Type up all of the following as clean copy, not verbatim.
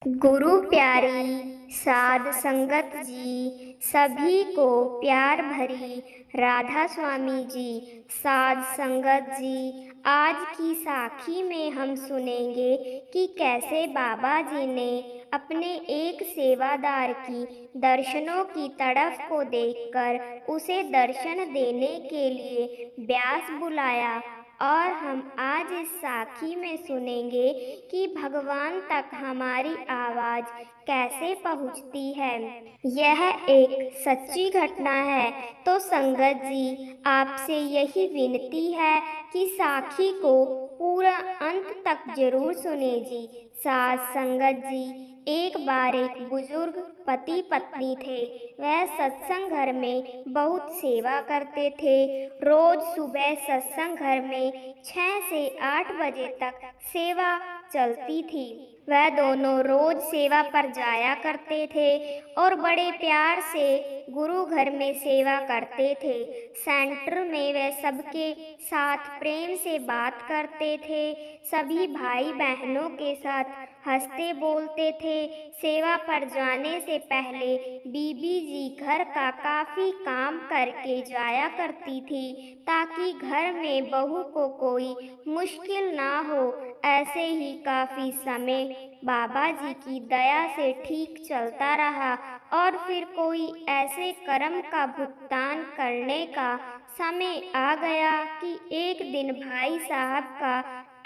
गुरु प्यारी साध संगत जी, सभी को प्यार भरी राधा स्वामी जी। साध संगत जी, आज की साखी में हम सुनेंगे कि कैसे बाबा जी ने अपने एक सेवादार की दर्शनों की तड़फ को देखकर उसे दर्शन देने के लिए ब्यास बुलाया। और हम आज इस साखी में सुनेंगे कि भगवान तक हमारी आवाज कैसे पहुंचती है। यह एक सच्ची घटना है। तो संगत जी, आपसे यही विनती है कि साखी को पूरा अंत तक जरूर सुने जी। साथ संगत जी, एक बार एक बुजुर्ग पति पत्नी थे। वह सत्संग घर में बहुत सेवा करते थे। रोज सुबह सत्संग घर में 6 से 8 बजे तक सेवा चलती थी। वह दोनों रोज सेवा पर जाया करते थे और बड़े प्यार से गुरु घर में सेवा करते थे। सेंटर में वे सबके साथ प्रेम से बात करते थे। सभी भाई बहनों के साथ हंसते बोलते थे। सेवा पर जाने से पहले बीबी जी घर का काफी काम करके जाया करती थी, ताकि घर में बहू को कोई मुश्किल ना हो। ऐसे ही काफी समय बाबा जी की दया से ठीक चलता रहा और फिर कोई ऐसे कर्म का भुगतान करने का समय आ गया कि एक दिन भाई साहब का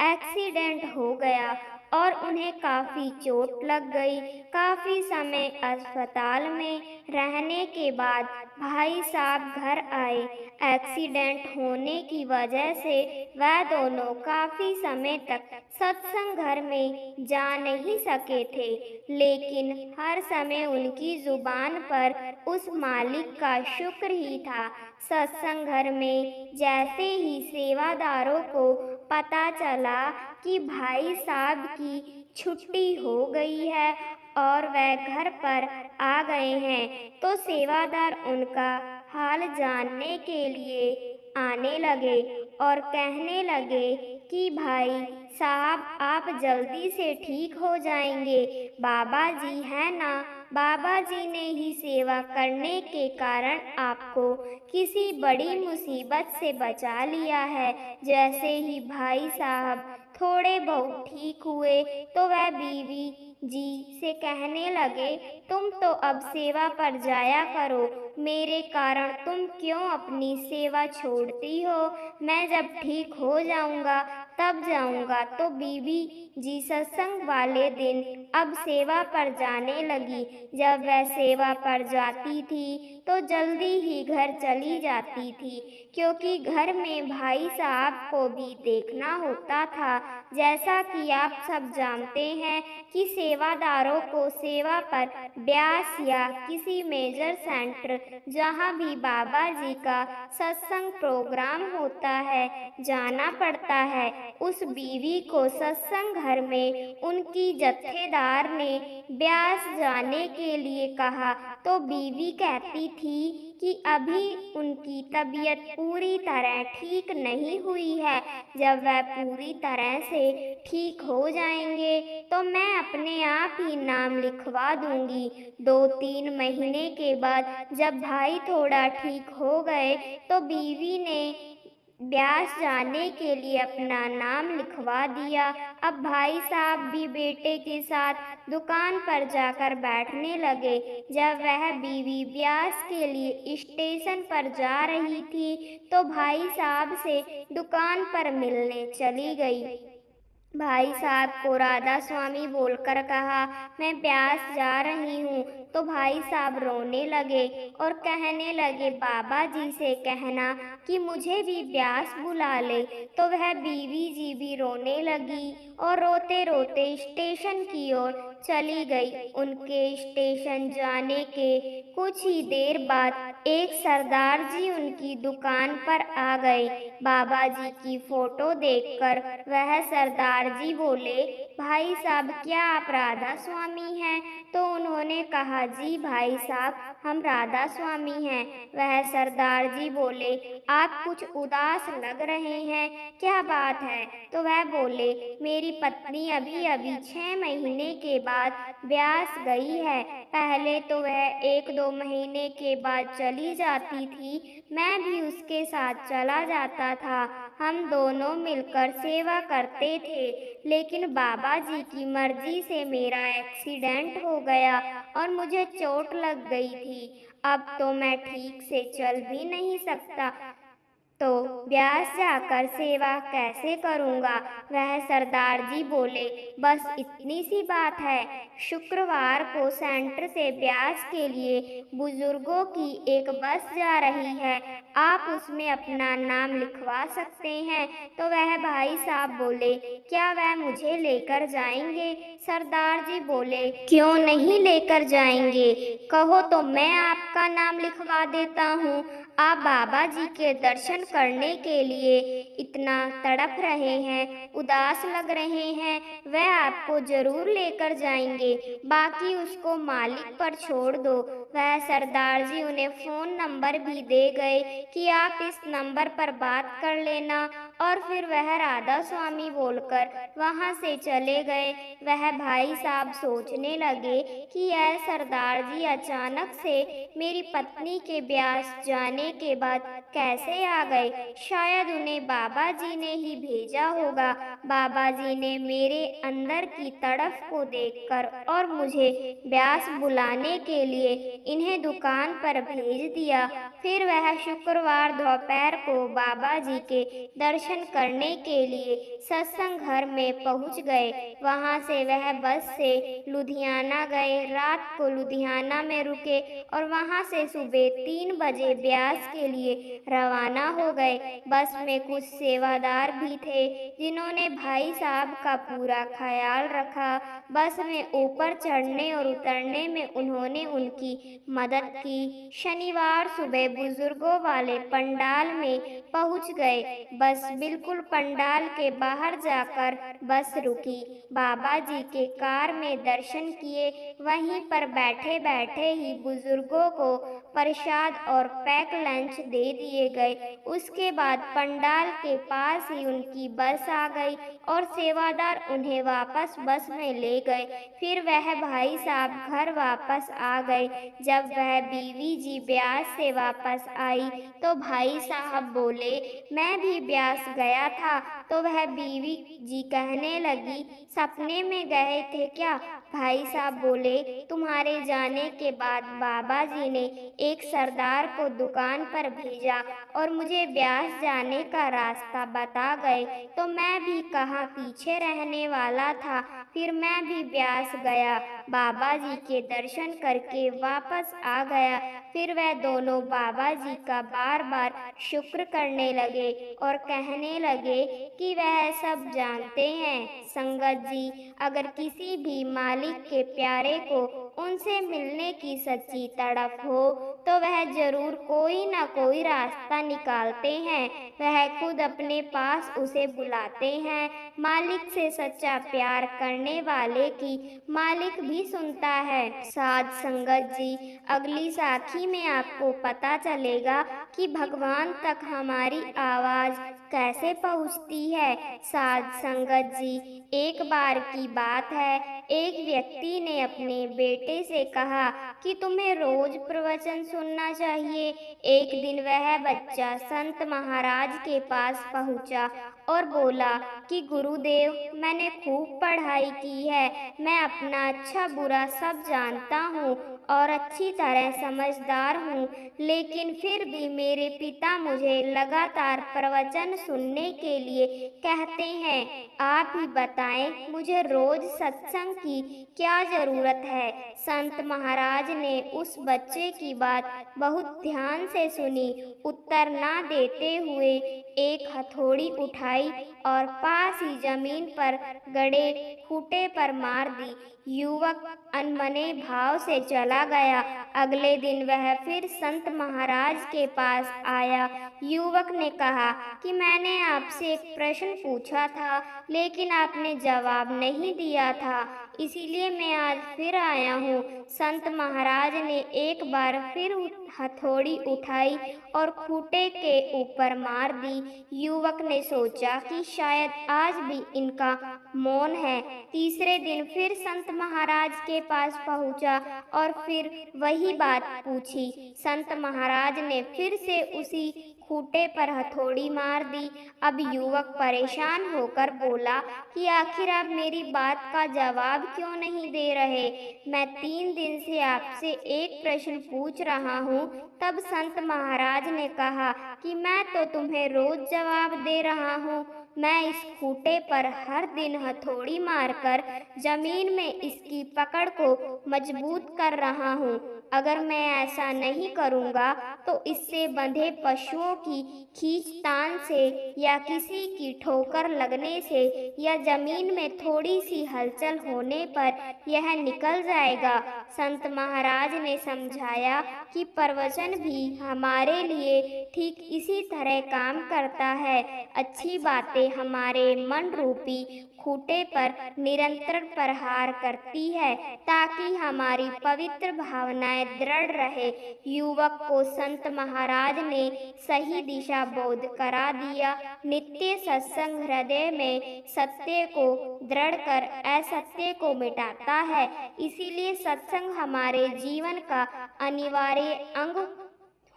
एक्सीडेंट हो गया और उन्हें काफी चोट लग गई। काफी समय अस्पताल में रहने के बाद भाई साहब घर आए। एक्सीडेंट होने की वजह से वह दोनों काफी समय तक सत्संग घर में जा नहीं सके थे, लेकिन हर समय उनकी जुबान पर उस मालिक का शुक्र ही था। सत्संग घर में जैसे ही सेवादारों को पता चला कि भाई साहब की छुट्टी हो गई है और वह घर पर आ गए हैं, तो सेवादार उनका हाल जानने के लिए आने लगे और कहने लगे कि भाई साहब, आप जल्दी से ठीक हो जाएंगे। बाबा जी है ना, बाबा जी ने ही सेवा करने के कारण आपको किसी बड़ी मुसीबत से बचा लिया है। जैसे ही भाई साहब थोड़े बहुत ठीक हुए तो वह बीवी जी से कहने लगे, तुम तो अब सेवा पर जाया करो, मेरे कारण तुम क्यों अपनी सेवा छोड़ती हो? मैं जब ठीक हो जाऊंगा तब जाऊंगा। तो बीवी जी सत्संग वाले दिन अब सेवा पर जाने लगी। जब वह सेवा पर जाती थी तो जल्दी ही घर चली जाती थी, क्योंकि घर में भाई साहब को भी देखना होता था। जैसा कि आप सब जानते हैं कि सेवादारों को सेवा पर ब्यास या किसी मेजर सेंटर, जहां भी बाबा जी का सत्संग प्रोग्राम होता है, जाना पड़ता है। उस बीवी को सत्संग घर में उनकी जत्थेदार ने ब्यास जाने के लिए कहा, तो बीवी कहती थी कि अभी उनकी तबीयत पूरी तरह ठीक नहीं हुई है। जब वह पूरी तरह से ठीक हो जाएंगे तो मैं अपने आप ही नाम लिखवा दूंगी। 2-3 महीने के बाद जब भाई थोड़ा ठीक हो गए तो बीवी ने ब्यास जाने के लिए अपना नाम लिखवा दिया। अब भाई साहब भी बेटे के साथ दुकान पर जाकर बैठने लगे। जब वह बीवी ब्यास के लिए स्टेशन पर जा रही थी तो भाई साहब से दुकान पर मिलने चली गई। भाई साहब को राधा स्वामी बोलकर कहा, मैं ब्यास जा रही हूँ। तो भाई साहब रोने लगे और कहने लगे, बाबा जी से कहना कि मुझे भी ब्यास बुला ले। तो वह बीवी जी भी रोने लगी और रोते रोते स्टेशन की ओर चली गई। उनके स्टेशन जाने के कुछ ही देर बाद एक सरदार जी उनकी दुकान पर आ गए। बाबा जी की फोटो देखकर वह सरदार जी बोले, भाई साहब क्या आप राधा स्वामी हैं? तो उन्होंने कहा, जी भाई साहब हम राधा स्वामी हैं। वह सरदार जी बोले, आप कुछ उदास लग रहे हैं, क्या बात है? तो वह बोले, मेरी पत्नी अभी अभी 6 महीने के बाद ब्यास गई है। पहले तो वह 1-2 महीने के बाद चली जाती थी, मैं भी उसके साथ चला जाता था। हम दोनों मिलकर सेवा करते थे, लेकिन बाबा जी की मर्जी से मेरा एक्सीडेंट हो गया और मुझे चोट लग गई थी। अब तो मैं ठीक से चल भी नहीं सकता, तो ब्यास जाकर सेवा कैसे करूँगा? वह सरदार जी बोले, बस इतनी सी बात है। शुक्रवार को सेंटर से ब्यास के लिए बुजुर्गों की एक बस जा रही है, आप उसमें अपना नाम लिखवा सकते हैं। तो वह भाई साहब बोले, क्या वह मुझे लेकर जाएंगे? सरदार जी बोले, क्यों नहीं लेकर जाएंगे, कहो तो मैं आपका नाम लिखवा देता हूँ। आप बाबा जी के दर्शन करने के लिए इतना तड़प रहे हैं, उदास लग रहे हैं, वह आपको जरूर लेकर जाएंगे, बाकी उसको मालिक पर छोड़ दो। वह सरदार जी उन्हें फोन नंबर भी दे गए कि आप इस नंबर पर बात कर लेना, और फिर वह राधा स्वामी बोलकर वहां से चले गए। वह भाई साहब सोचने लगे कि यह सरदार जी अचानक से मेरी पत्नी के ब्यास जाने के बाद कैसे आ गए? शायद उन्हें बाबा जी ने ही भेजा होगा। बाबा जी ने मेरे अंदर की तड़फ को देखकर और मुझे ब्यास बुलाने के लिए इन्हें दुकान पर भेज दिया। फिर वह शुक्रवार दोपहर को बाबा जी के दर्शन करने के लिए सत्संग घर में पहुंच गए। वहां से वह बस से लुधियाना गए, रात को लुधियाना में रुके और वहां से सुबह 3 बजे ब्यास के लिए रवाना हो गए। बस में कुछ सेवादार भी थे जिन्होंने भाई साहब का पूरा ख्याल रखा। बस में ऊपर चढ़ने और उतरने में उन्होंने उनकी मदद की। शनिवार सुबह बुजुर्गों वाले पंडाल में पहुंच गए। बस बिल्कुल पंडाल के बाहर जाकर बस रुकी। बाबा जी के कार में दर्शन किए। वहीं पर बैठे बैठे ही बुजुर्गों को प्रसाद और पैक लंच दे दिए गए। उसके बाद पंडाल के पास ही उनकी बस आ गई और सेवादार उन्हें वापस बस में ले गए। फिर वह भाई साहब घर वापस आ गए। जब वह बीवी जी ब्यास से वापस आई तो भाई साहब बोले, मैं भी ब्यास गया था। तो वह बीवी जी कहने लगी, सपने में गए थे क्या? भाई साहब बोले, तुम्हारे जाने के बाद बाबा जी ने एक सरदार को दुकान पर भेजा और मुझे ब्यास जाने का रास्ता बता गए, तो मैं भी कहाँ पीछे रहने वाला था। फिर मैं भी ब्यास गया, बाबा जी के दर्शन करके वापस आ गया। फिर वह दोनों बाबा जी का बार बार शुक्र करने लगे और कहने लगे कि वह सब जानते हैं। संगत जी, अगर किसी भी मालिक के प्यारे को उनसे मिलने की सच्ची तड़प हो तो वह जरूर कोई ना कोई रास्ता निकालते हैं। वह खुद अपने पास उसे बुलाते हैं। मालिक से सच्चा प्यार करने वाले की मालिक भी सुनता है। साध संगत जी, अगली साखी में आपको पता चलेगा कि भगवान तक हमारी आवाज कैसे पहुंचती है। साध संगत जी, एक बार की बात है, एक व्यक्ति ने अपने बेटे से कहा कि तुम्हें रोज प्रवचन सुनना चाहिए। एक दिन वह बच्चा संत महाराज के पास पहुंचा और बोला कि गुरुदेव, मैंने खूब पढ़ाई की है, मैं अपना अच्छा बुरा सब जानता हूँ और अच्छी तरह समझदार हूँ, लेकिन फिर भी मेरे पिता मुझे लगातार प्रवचन सुनने के लिए कहते हैं। आप ही बताएं, मुझे रोज सत्संग की क्या जरूरत है? संत महाराज ने उस बच्चे की बात बहुत ध्यान से सुनी। उत्तर ना देते हुए एक हथौड़ी उठाई और पास ही जमीन पर गड़े खूंटे पर मार दी। युवक अनमने भाव से चला गया। अगले दिन वह फिर संत महाराज के पास आया। युवक ने कहा कि मैंने आपसे एक प्रश्न पूछा था, लेकिन आपने जवाब नहीं दिया था, इसीलिए मैं आज फिर आया हूँ। संत महाराज ने एक बार फिर हथौड़ी उठाई और खूंटे के ऊपर मार दी। युवक ने सोचा कि शायद आज भी इनका मौन है। तीसरे दिन फिर संत महाराज के पास पहुंचा और फिर वही बात पूछी। संत महाराज ने फिर से उसी खूंटे पर हथौड़ी मार दी। अब युवक परेशान होकर बोला कि आखिर आप मेरी बात का जवाब क्यों नहीं दे रहे? मैं 3 दिन से आपसे एक प्रश्न पूछ रहा हूँ। तब संत महाराज ने कहा कि मैं तो तुम्हें रोज जवाब दे रहा हूँ। मैं इस खूंटे पर हर दिन हथौड़ी मारकर जमीन में इसकी पकड़ को मजबूत कर रहा हूँ। अगर मैं ऐसा नहीं करूँगा तो इससे बंधे पशुओं की खींचतान से या किसी की ठोकर लगने से या जमीन में थोड़ी सी हलचल होने पर यह निकल जाएगा। संत महाराज ने समझाया कि प्रवचन भी हमारे लिए ठीक इसी तरह काम करता है। अच्छी बातें हमारे मन रूपी खूंटे पर निरंतर प्रहार करती है ताकि हमारी पवित्र भावनाएं दृढ़ रहे। युवक को संत महाराज ने सही दिशा बोध करा दिया। नित्य सत्संग हृदय में सत्य को दृढ़ कर असत्य को मिटाता है। इसीलिए सत्संग हमारे जीवन का अनिवार्य अंग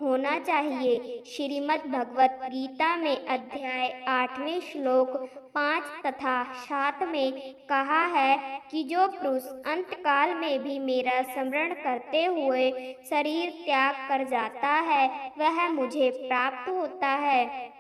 होना चाहिए। श्रीमद् भगवत गीता में अध्याय 8वें श्लोक 5 तथा 7 में कहा है कि जो पुरुष अंतकाल में भी मेरा स्मरण करते हुए शरीर त्याग कर जाता है वह मुझे प्राप्त होता है।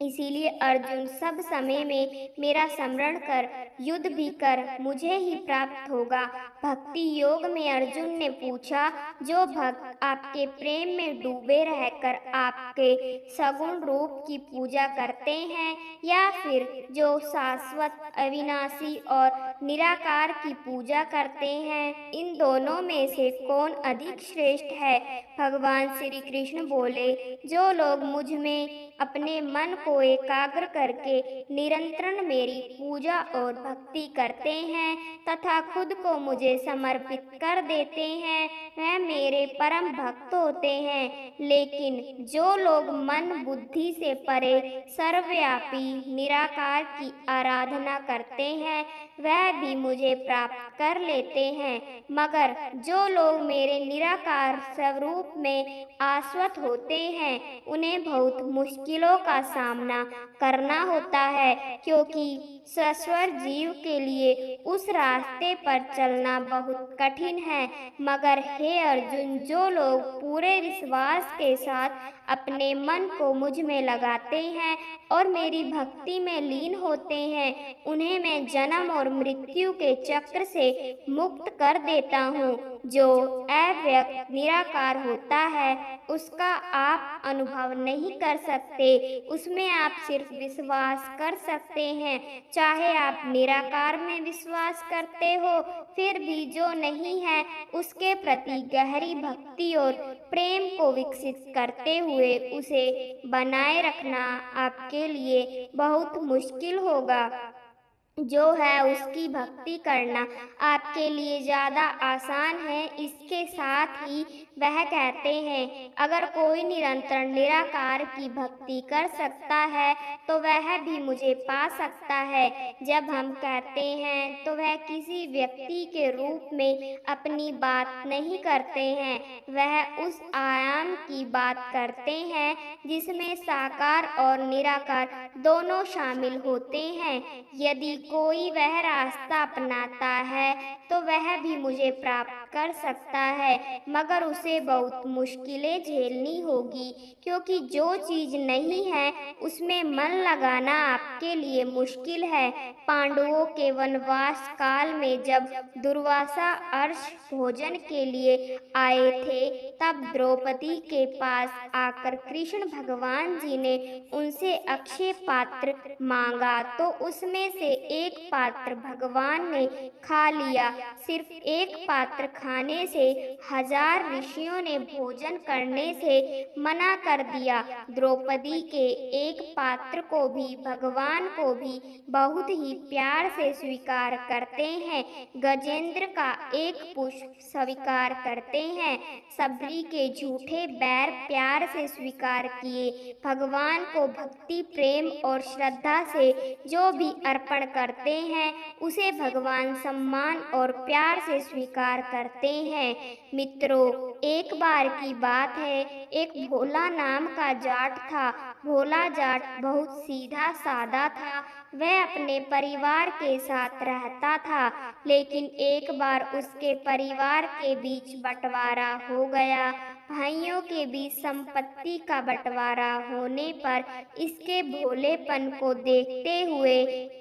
इसीलिए अर्जुन सब समय में मेरा स्मरण कर युद्ध भी कर मुझे ही प्राप्त होगा। भक्ति योग में अर्जुन ने पूछा, जो भक्त आपके प्रेम में डूबे रहकर आपके सगुण रूप की पूजा करते हैं या फिर जो शाश्वत अविनाशी और निराकार की पूजा करते हैं, इन दोनों में से कौन अधिक श्रेष्ठ है? भगवान श्री कृष्ण बोले, जो लोग मुझ में अपने मन को एकाग्र करके निरंतर मेरी पूजा और भक्ति करते हैं तथा खुद को मुझे समर्पित कर देते हैं, वह मेरे परम भक्त होते हैं। लेकिन जो लोग मन बुद्धि से परे सर्वव्यापी निराकार की आराधना करते हैं वह भी मुझे प्राप्त कर लेते हैं। मगर जो लोग मेरे निराकार स्वरूप में आश्वत होते हैं उन्हें बहुत मुश्किलों का सामना करना होता है, क्योंकि सस्वर जीव के लिए उस रास्ते पर चलना बहुत कठिन है। मगर हे अर्जुन, जो लोग पूरे विश्वास के साथ अपने मन को मुझ में लगाते हैं और मेरी भक्ति में लीन होते हैं, उन्हें मैं जन्म और मृत्यु के चक्र से मुक्त कर देता हूँ। जो अव्यक्त निराकार होता है उसका आप अनुभव नहीं कर सकते, उसमें आप सिर्फ विश्वास कर सकते हैं। चाहे आप निराकार में विश्वास करते हो, फिर भी जो नहीं है उसके प्रति गहरी भक्ति और प्रेम को विकसित करते हुए उसे बनाए रखना आपके लिए बहुत मुश्किल होगा। जो है उसकी भक्ति करना आपके लिए ज़्यादा आसान है। इसके साथ ही वह कहते हैं, अगर कोई निरंतर निराकार की भक्ति कर सकता है तो वह भी मुझे पा सकता है। जब हम कहते हैं तो वह किसी व्यक्ति के रूप में अपनी बात नहीं करते हैं, वह उस आयाम की बात करते हैं जिसमें साकार और निराकार दोनों शामिल होते हैं। यदि कोई वह रास्ता अपनाता है तो वह भी मुझे प्राप्त कर सकता है, मगर उसे बहुत मुश्किलें झेलनी होगी, क्योंकि जो चीज नहीं है उसमें मन लगाना आपके लिए मुश्किल है। पांडवों के वनवास काल में जब दुर्वासा अर्ष भोजन के लिए आए थे, तब द्रौपदी के पास आकर कृष्ण भगवान जी ने उनसे अक्षय पात्र मांगा, तो उसमें से एक पात्र भगवान ने खा लिया। सिर्फ एक पात्र खाने से 1000 ऋषियों ने भोजन करने से मना कर दिया। द्रौपदी के एक पात्र को भी भगवान को भी बहुत ही प्यार से स्वीकार करते हैं। गजेंद्र का एक पुष्प स्वीकार करते हैं। सबरी के झूठे बैर प्यार से स्वीकार किए। भगवान को भक्ति प्रेम और श्रद्धा से जो भी अर्पण करते हैं उसे भगवान सम्मान और प्यार से स्वीकार करते हैं। मित्रों, एक बार की बात है, एक भोला नाम का जाट था। भोला जाट बहुत सीधा सादा था। वह अपने परिवार के साथ रहता था, लेकिन एक बार उसके परिवार के बीच बंटवारा हो गया। भाइयों के बीच संपत्ति का बंटवारा होने पर इसके भोलेपन को देखते हुए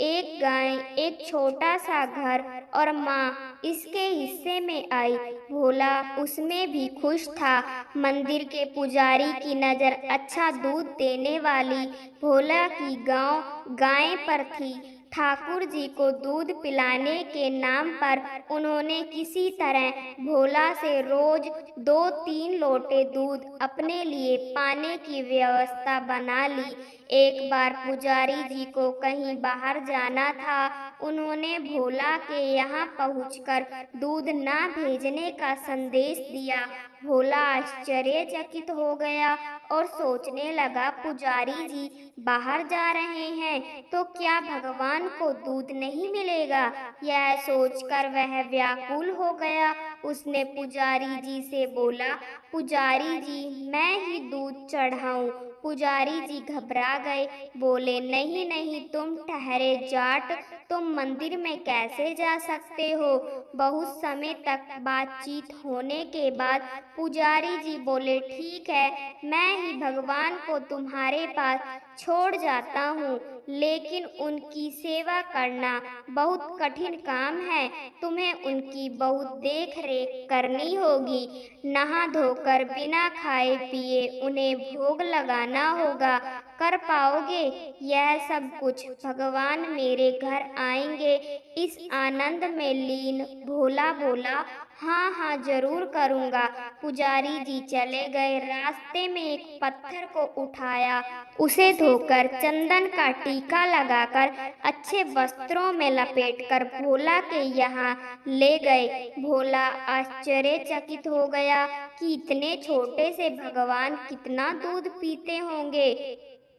एक गाय, एक छोटा सा घर और माँ इसके हिस्से में आई। भोला उसमें भी खुश था। मंदिर के पुजारी की नज़र अच्छा दूध देने वाली भोला की गाय पर थी। ठाकुर जी को दूध पिलाने के नाम पर उन्होंने किसी तरह भोला से रोज 2-3 लोटे दूध अपने लिए पाने की व्यवस्था बना ली। एक बार पुजारी जी को कहीं बाहर जाना था। उन्होंने भोला के यहाँ पहुंचकर दूध ना भेजने का संदेश दिया। भोला आश्चर्यचकित हो गया और सोचने लगा, पुजारी जी बाहर जा रहे हैं तो क्या भगवान को दूध नहीं मिलेगा? यह सोचकर वह व्याकुल हो गया। उसने पुजारी जी से बोला, पुजारी जी मैं ही दूध चढ़ाऊं? पुजारी जी घबरा गए, बोले, नहीं नहीं, तुम ठहरे जाट, तुम मंदिर में कैसे जा सकते हो? बहुत समय तक बातचीत होने के बाद पुजारी जी बोले, ठीक है, मैं ही भगवान को तुम्हारे पास छोड़ जाता हूँ, लेकिन उनकी सेवा करना बहुत कठिन काम है। तुम्हें उनकी बहुत देख रेख करनी होगी। नहा धोकर बिना खाए पिए उन्हें भोग लगाना होगा। कर पाओगे यह सब कुछ? भगवान मेरे घर आएंगे। इस आनंद में लीन भोला बोला, हाँ हाँ जरूर करूँगा। पुजारी जी चले गए। रास्ते में एक पत्थर को उठाया, उसे धोकर चंदन का टीका लगाकर अच्छे वस्त्रों में लपेटकर भोला के यहाँ ले गए। भोला आश्चर्यचकित हो गया कि इतने छोटे से भगवान कितना दूध पीते होंगे।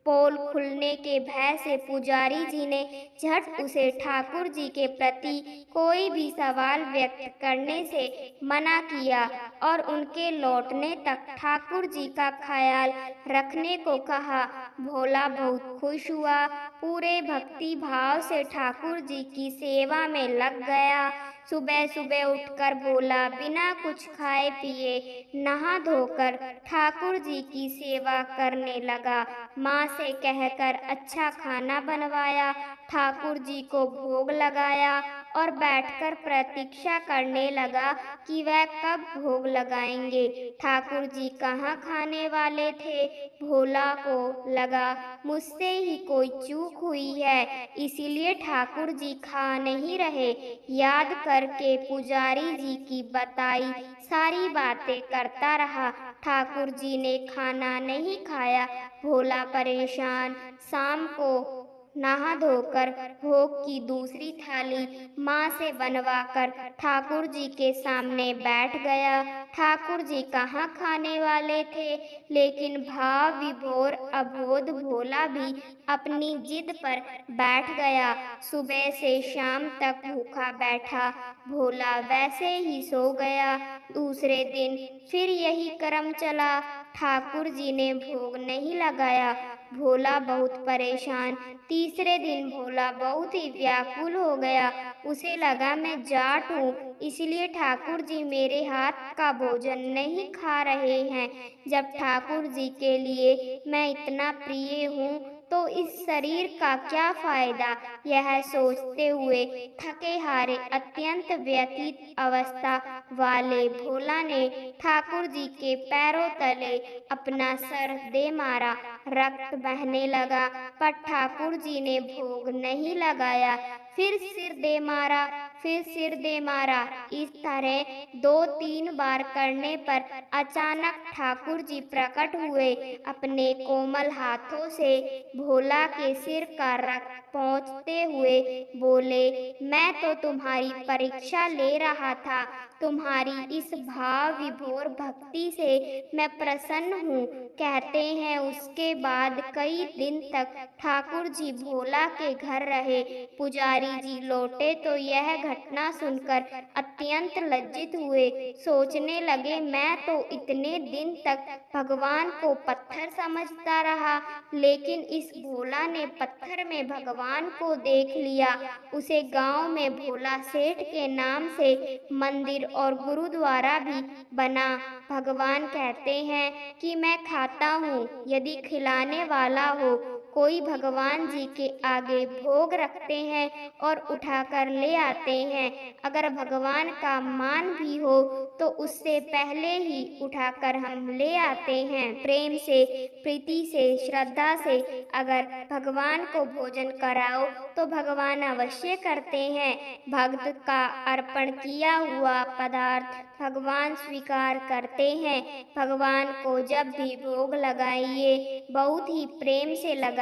पोल खुलने के भय से पुजारी जी ने झट उसे ठाकुर जी के प्रति कोई भी सवाल व्यक्त करने से मना किया और उनके लौटने तक ठाकुर जी का ख्याल रखने को कहा। भोला बहुत खुश हुआ, पूरे भक्ति भाव से ठाकुर जी की सेवा में लग गया। सुबह सुबह उठकर भोला बिना कुछ खाए पिए नहा धोकर ठाकुर जी की सेवा करने लगा। माँ से कहकर अच्छा खाना बनवाया, ठाकुर जी को भोग लगाया और बैठकर प्रतीक्षा करने लगा कि वह कब भोग लगाएंगे। ठाकुर जी कहाँ खाने वाले थे। भोला को लगा मुझसे ही कोई चूक हुई है, इसीलिए ठाकुर जी खा नहीं रहे। याद करके पुजारी जी की बताई सारी बातें करता रहा। ठाकुर जी ने खाना नहीं खाया। भोला परेशान शाम को नहा धोकर भोग की दूसरी थाली माँ से बनवाकर ठाकुर जी के सामने बैठ गया। ठाकुर जी कहाँ खाने वाले थे, लेकिन भाव विभोर अबोध भोला भी अपनी जिद पर बैठ गया। सुबह से शाम तक भूखा बैठा भोला वैसे ही सो गया। दूसरे दिन फिर यही क्रम चला। ठाकुर जी ने भोग नहीं लगाया। भोला बहुत परेशान। तीसरे दिन भोला बहुत ही व्याकुल हो गया। उसे लगा मैं जाट हूँ, इसलिए ठाकुर जी मेरे हाथ का भोजन नहीं खा रहे हैं। जब ठाकुर जी के लिए मैं इतना प्रिय हूँ तो इस शरीर का क्या फायदा। यह सोचते हुए थके हारे अत्यंत व्यथित अवस्था वाले भोला ने ठाकुर जी के पैरों तले अपना सर दे मारा। रक्त बहने लगा, पर ठाकुर जी ने भोग नहीं लगाया। फिर सिर दे मारा, फिर सिर दे मारा। इस तरह 2-3 बार करने पर अचानक ठाकुर जी प्रकट हुए। अपने कोमल हाथों से भोला के सिर का रक्त पोंछते हुए बोले, मैं तो तुम्हारी परीक्षा ले रहा था। तुम्हारी इस भाव विभोर भक्ति से मैं प्रसन्न हूँ। कहते हैं उसके बाद कई दिन तक ठाकुर जी भोला के घर रहे। पुजारी जी लौटे तो यह घटना सुनकर अत्यंत लज्जित हुए। सोचने लगे, मैं तो इतने दिन तक भगवान को पत्थर समझता रहा, लेकिन इस भोला ने पत्थर में भगवान को देख लिया। उसे गांव में भोला सेठ के नाम से मंदिर और गुरुद्वारा भी बना। भगवान कहते हैं कि मैं खाता हूँ, यदि खिलाने वाला हो। कोई भगवान जी के आगे भोग रखते हैं और उठाकर ले आते हैं। अगर भगवान का मान भी हो तो उससे पहले ही उठाकर हम ले आते हैं। प्रेम से, प्रीति से, श्रद्धा से अगर भगवान को भोजन कराओ तो भगवान अवश्य करते हैं। भक्त का अर्पण किया हुआ पदार्थ भगवान स्वीकार करते हैं। भगवान को जब भी भोग लगाइए, बहुत ही प्रेम से लगाइए।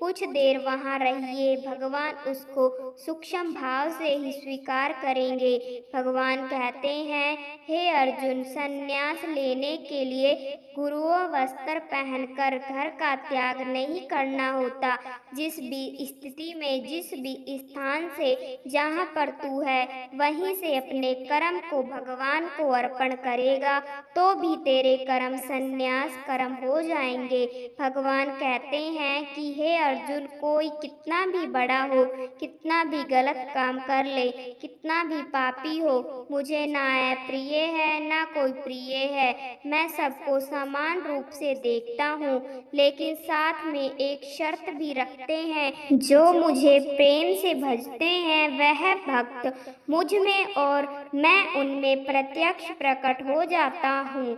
कुछ देर वहाँ रहिए, भगवान उसको सूक्ष्म भाव से ही स्वीकार करेंगे। भगवान कहते हैं, हे अर्जुन, संन्यास लेने के लिए गुरुओं वस्त्र पहनकर घर का त्याग नहीं करना होता। जिस भी स्थिति में, जिस भी स्थान से, जहाँ पर तू है, वहीं से अपने कर्म को भगवान को अर्पण करेगा तो भी तेरे कर्म संन्यास कर्म हो जाएंगे। भगवान कहते हैं कि हे अर्जुन, कोई कितना भी बड़ा हो, कितना भी गलत काम कर ले, कितना भी पापी हो, मुझे ना प्रिय है ना कोई प्रिय है। मैं सबको समान रूप से देखता हूँ, लेकिन साथ में एक शर्त भी रखते हैं, जो मुझे प्रेम से भजते हैं वह भक्त मुझ में और मैं उनमें प्रत्यक्ष प्रकट हो जाता हूँ।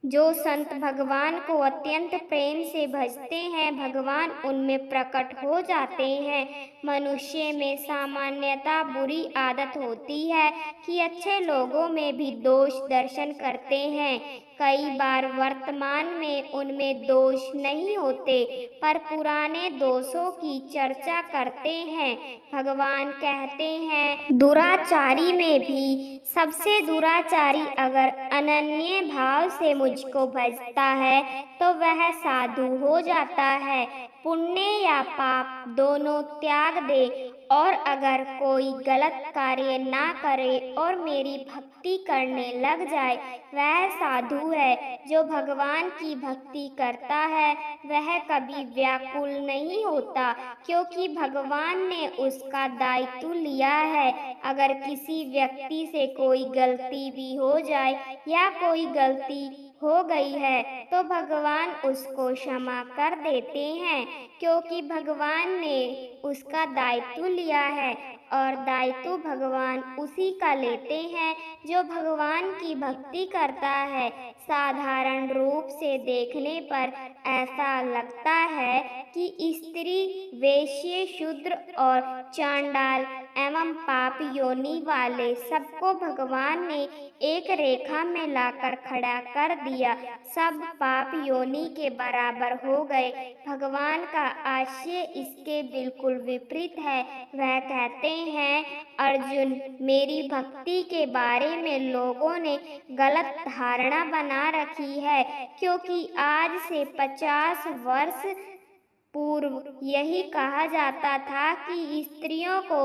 जो संत भगवान को अत्यंत प्रेम से भजते हैं, भगवान उनमें प्रकट हो जाते हैं। मनुष्य में सामान्यतः बुरी आदत होती है कि अच्छे लोगों में भी दोष दर्शन करते हैं। कई बार वर्तमान में उनमें दोष नहीं होते, पर पुराने दोषों की चर्चा करते हैं। भगवान कहते हैं, दुराचारी में भी सबसे दुराचारी अगर अनन्य भाव से मुझको भजता है तो वह साधु हो जाता है। पुण्य या पाप दोनों त्याग दे और अगर कोई गलत कार्य ना करे और मेरी भक्ति करने लग जाए, वह साधु है। जो भगवान की भक्ति करता है वह कभी व्याकुल नहीं होता, क्योंकि भगवान ने उसका दायित्व लिया है। अगर किसी व्यक्ति से कोई गलती भी हो जाए या कोई गलती हो गई है तो भगवान उसको क्षमा कर देते हैं, क्योंकि भगवान ने उसका दायित्व लिया है और दायित्व भगवान उसी का लेते हैं जो भगवान की भक्ति करता है। साधारण रूप से देखने पर ऐसा लगता है कि स्त्री, वेश्य, शूद्र और चांडाल एवं पाप योनि वाले सबको भगवान ने एक रेखा में लाकर खड़ा कर दिया। सब पाप योनि के बराबर हो गए। भगवान का आशय इसके बिल्कुल विपरीत है। वह कहते हैं, अर्जुन, मेरी भक्ति के बारे में लोगों ने गलत धारणा बना रखी है, क्योंकि आज से 50 वर्ष पूर्व यही कहा जाता था कि स्त्रियों को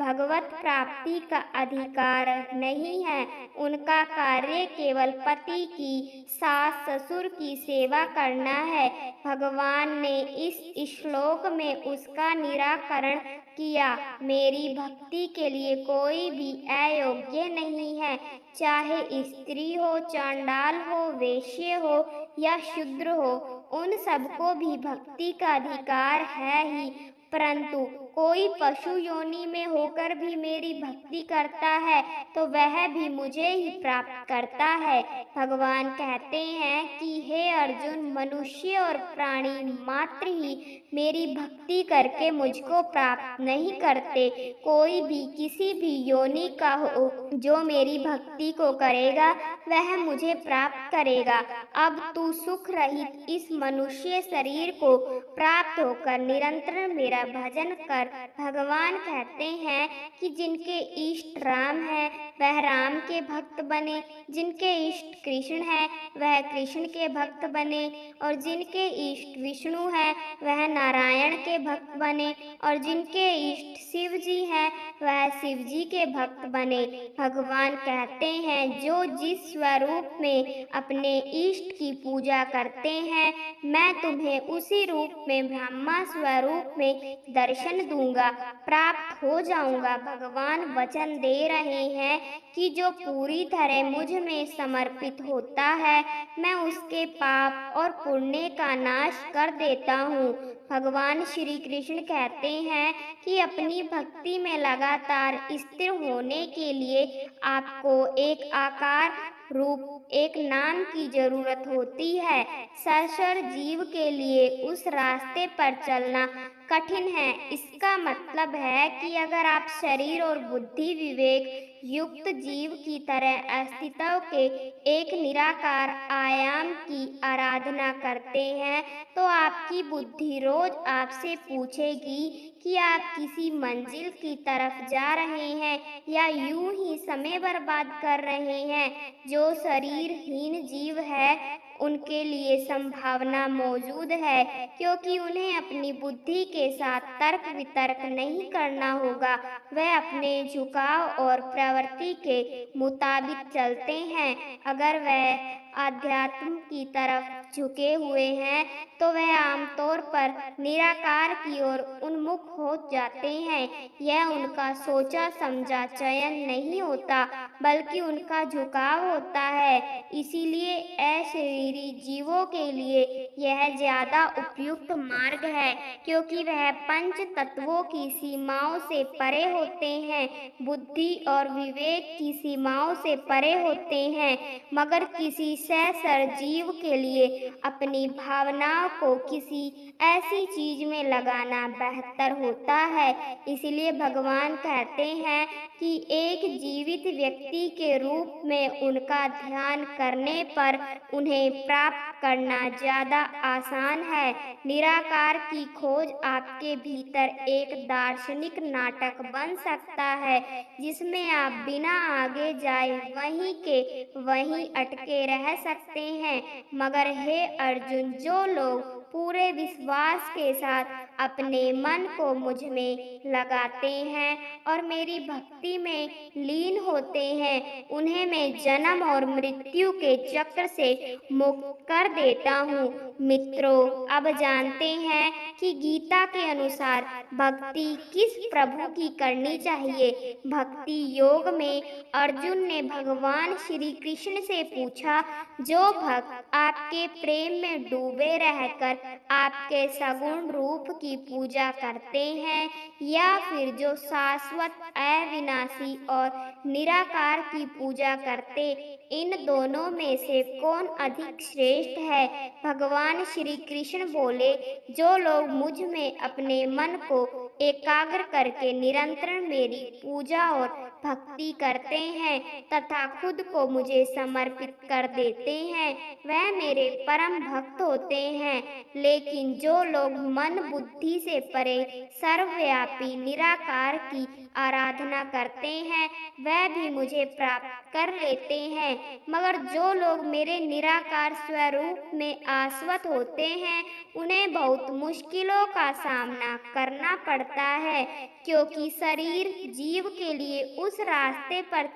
भगवत प्राप्ति का अधिकार नहीं है। उनका कार्य केवल पति की, सास ससुर की सेवा करना है। भगवान ने इस श्लोक में उसका निराकरण किया। मेरी भक्ति के लिए कोई भी अयोग्य नहीं है, चाहे स्त्री हो, चांडाल हो, वेश्य हो या शूद्र हो, उन सबको भी भक्ति का अधिकार है ही। परंतु कोई पशु योनि में होकर भी मेरी भक्ति करता है तो वह भी मुझे ही प्राप्त करता है। भगवान कहते हैं कि हे अर्जुन, मनुष्य और प्राणी मात्र ही मेरी भक्ति करके मुझको प्राप्त नहीं करते। कोई भी किसी भी योनि का हो जो मेरी भक्ति को करेगा वह मुझे प्राप्त करेगा। अब तू सुख रहित इस मनुष्य शरीर को प्राप्त होकर निरंतर मेरा भजन कर। भगवान कहते हैं कि जिनके इष्ट राम है वह राम के भक्त बने, जिनके इष्ट कृष्ण है वह कृष्ण के भक्त बने, और जिनके इष्ट विष्णु है वह नारायण के भक्त बने, और जिनके इष्ट शिव जी हैं वह शिव जी के भक्त बने। भगवान कहते हैं जो जिस स्वरूप में अपने इष्ट की पूजा करते हैं मैं तुम्हें उसी रूप में ब्रह्मा स्वरूप में दर्शन दूंगा, प्राप्त हो जाऊंगा। भगवान वचन दे रहे हैं कि जो पूरी तरह मुझ में समर्पित होता है मैं उसके पाप और पुण्य का नाश कर देता हूँ। भगवान श्री कृष्ण कहते हैं कि अपनी भक्ति में लगातार स्थिर होने के लिए आपको एक आकार रूप, एक नाम की जरूरत होती है। सरसर जीव के लिए उस रास्ते पर चलना कठिन है। इसका मतलब है कि अगर आप शरीर और बुद्धि विवेक युक्त जीव की तरह अस्तित्व के एक निराकार आयाम की आराधना करते हैं तो आपकी बुद्धि रोज आपसे पूछेगी कि आप किसी मंजिल की तरफ जा रहे हैं या यूं ही समय बर्बाद कर रहे हैं। जो शरीरहीन जीव है उनके लिए संभावना मौजूद है, क्योंकि उन्हें अपनी बुद्धि के साथ तर्क वितर्क नहीं करना होगा। वह अपने झुकाव और प्रवृत्ति के मुताबिक चलते हैं। अगर वह आध्यात्म की तरफ झुके हुए हैं तो वह आमतौर पर निराकार की ओर उन्मुख हो जाते हैं। यह उनका सोचा समझा चयन नहीं होता बल्कि उनका झुकाव होता है। इसीलिए अशरीरी जीवों के लिए यह ज्यादा उपयुक्त मार्ग है, क्योंकि वह पंच तत्वों की सीमाओं से परे होते हैं, बुद्धि और विवेक की सीमाओं से परे होते हैं। मगर किसी सहचर जीव के लिए अपनी भावनाओं को किसी ऐसी चीज में लगाना बेहतर होता है। इसलिए भगवान कहते हैं कि एक जीवित व्यक्ति के रूप में उनका ध्यान करने पर उन्हें प्राप्त करना ज्यादा आसान है। निराकार की खोज आपके भीतर एक दार्शनिक नाटक बन सकता है जिसमें आप बिना आगे जाए वहीं के वहीं अटके रह सकते हैं। मगर हे अर्जुन, जो लोग पूरे विश्वास के साथ अपने मन को मुझ में लगाते हैं और मेरी भक्ति में लीन होते हैं उन्हें मैं जन्म और मृत्यु के चक्र से मुक्त कर देता हूँ। मित्रों, अब जानते हैं कि गीता के अनुसार भक्ति किस प्रभु की करनी चाहिए। भक्ति योग में अर्जुन ने भगवान श्री कृष्ण से पूछा, जो भक्त आपके प्रेम में डूबे रहकर आपके सगुण रूप की पूजा करते हैं या फिर जो शाश्वत अविनाशी और निराकार की पूजा करते, इन दोनों में से कौन अधिक श्रेष्ठ है। भगवान श्री कृष्ण बोले, जो लोग मुझ में अपने मन को एकाग्र करके निरंतर मेरी पूजा और भक्ति करते हैं तथा खुद को मुझे समर्पित कर देते हैं वह मेरे परम भक्त होते हैं। लेकिन जो लोग मन बुद्धि से परे सर्वव्यापी निराकार की आराधना करते हैं वह भी मुझे प्राप्त कर लेते हैं, मगर जो लोग मेरे निराकार स्वरूप में आश्वत होते हैं उन्हें बहुत मुश्किलों का सामना करना पड़ता है, क्योंकि शरीर जीव के लिए उस रास्ते पर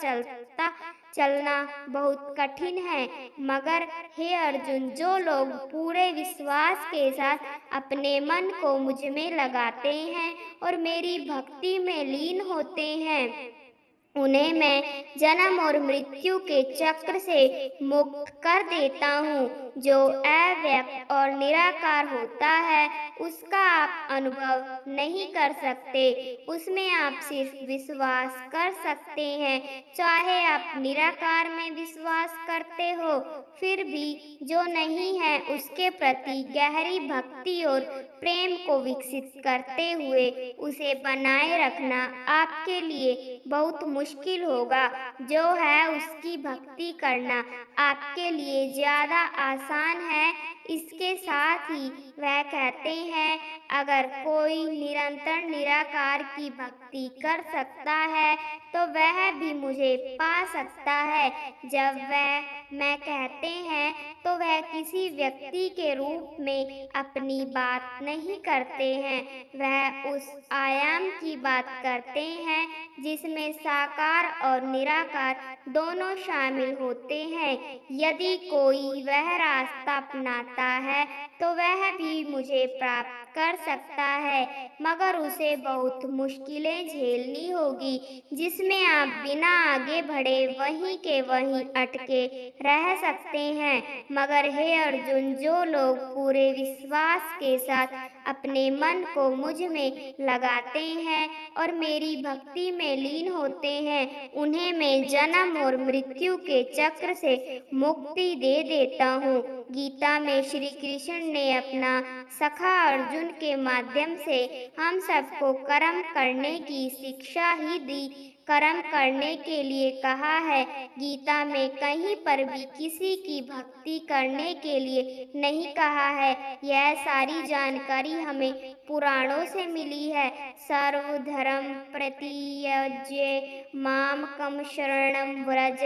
चलना बहुत कठिन है। मगर हे अर्जुन, जो लोग पूरे विश्वास के साथ अपने मन को मुझ में लगाते हैं और मेरी भक्ति में लीन होते हैं, उन्हें मैं जन्म और मृत्यु के चक्र से मुक्त कर देता हूँ। जो अव्यक्त और निराकार होता है उसका आप अनुभव नहीं कर सकते, उसमें आप सिर्फ विश्वास कर सकते हैं। चाहे आप निराकार में विश्वास करते हो, फिर भी जो नहीं है उसके प्रति गहरी भक्ति और प्रेम को विकसित करते हुए उसे बनाए रखना आपके लिए बहुत मुश्किल होगा। जो है उसकी भक्ति करना आपके लिए ज्यादा आसान है। इसके साथ ही वह कहते हैं, अगर कोई निरंतर निराकार की भक्ति कर सकता है तो वह भी मुझे पा सकता है। जब वह मैं कहते हैं तो वह किसी व्यक्ति के रूप में अपनी बात नहीं करते हैं, वह उस आयाम की बात करते हैं जिसमें साकार और निराकार दोनों शामिल होते हैं। यदि कोई वह रास्ता अपनाता है तो वह भी मुझे प्राप्त कर सकता है, मगर उसे बहुत मुश्किलें झेलनी होगी जिसमें आप बिना आगे बढ़े वहीं के वहीं अटके रह सकते हैं। मगर हे अर्जुन, जो लोग पूरे विश्वास के साथ अपने मन को मुझ में लगाते हैं और मेरी भक्ति में लीन होते हैं, उन्हें मैं जन्म और मृत्यु के चक्र से मुक्ति दे देता हूँ। गीता में श्री कृष्ण ने अपना सखा अर्जुन के माध्यम से हम सबको कर्म करने की शिक्षा ही दी, कर्म करने के लिए कहा है। गीता में कहीं पर भी किसी की भक्ति करने के लिए नहीं कहा है। यह सारी जानकारी हमें पुराणों से मिली है। सर्वधर्म परित्यज्य मामकं शरणं व्रज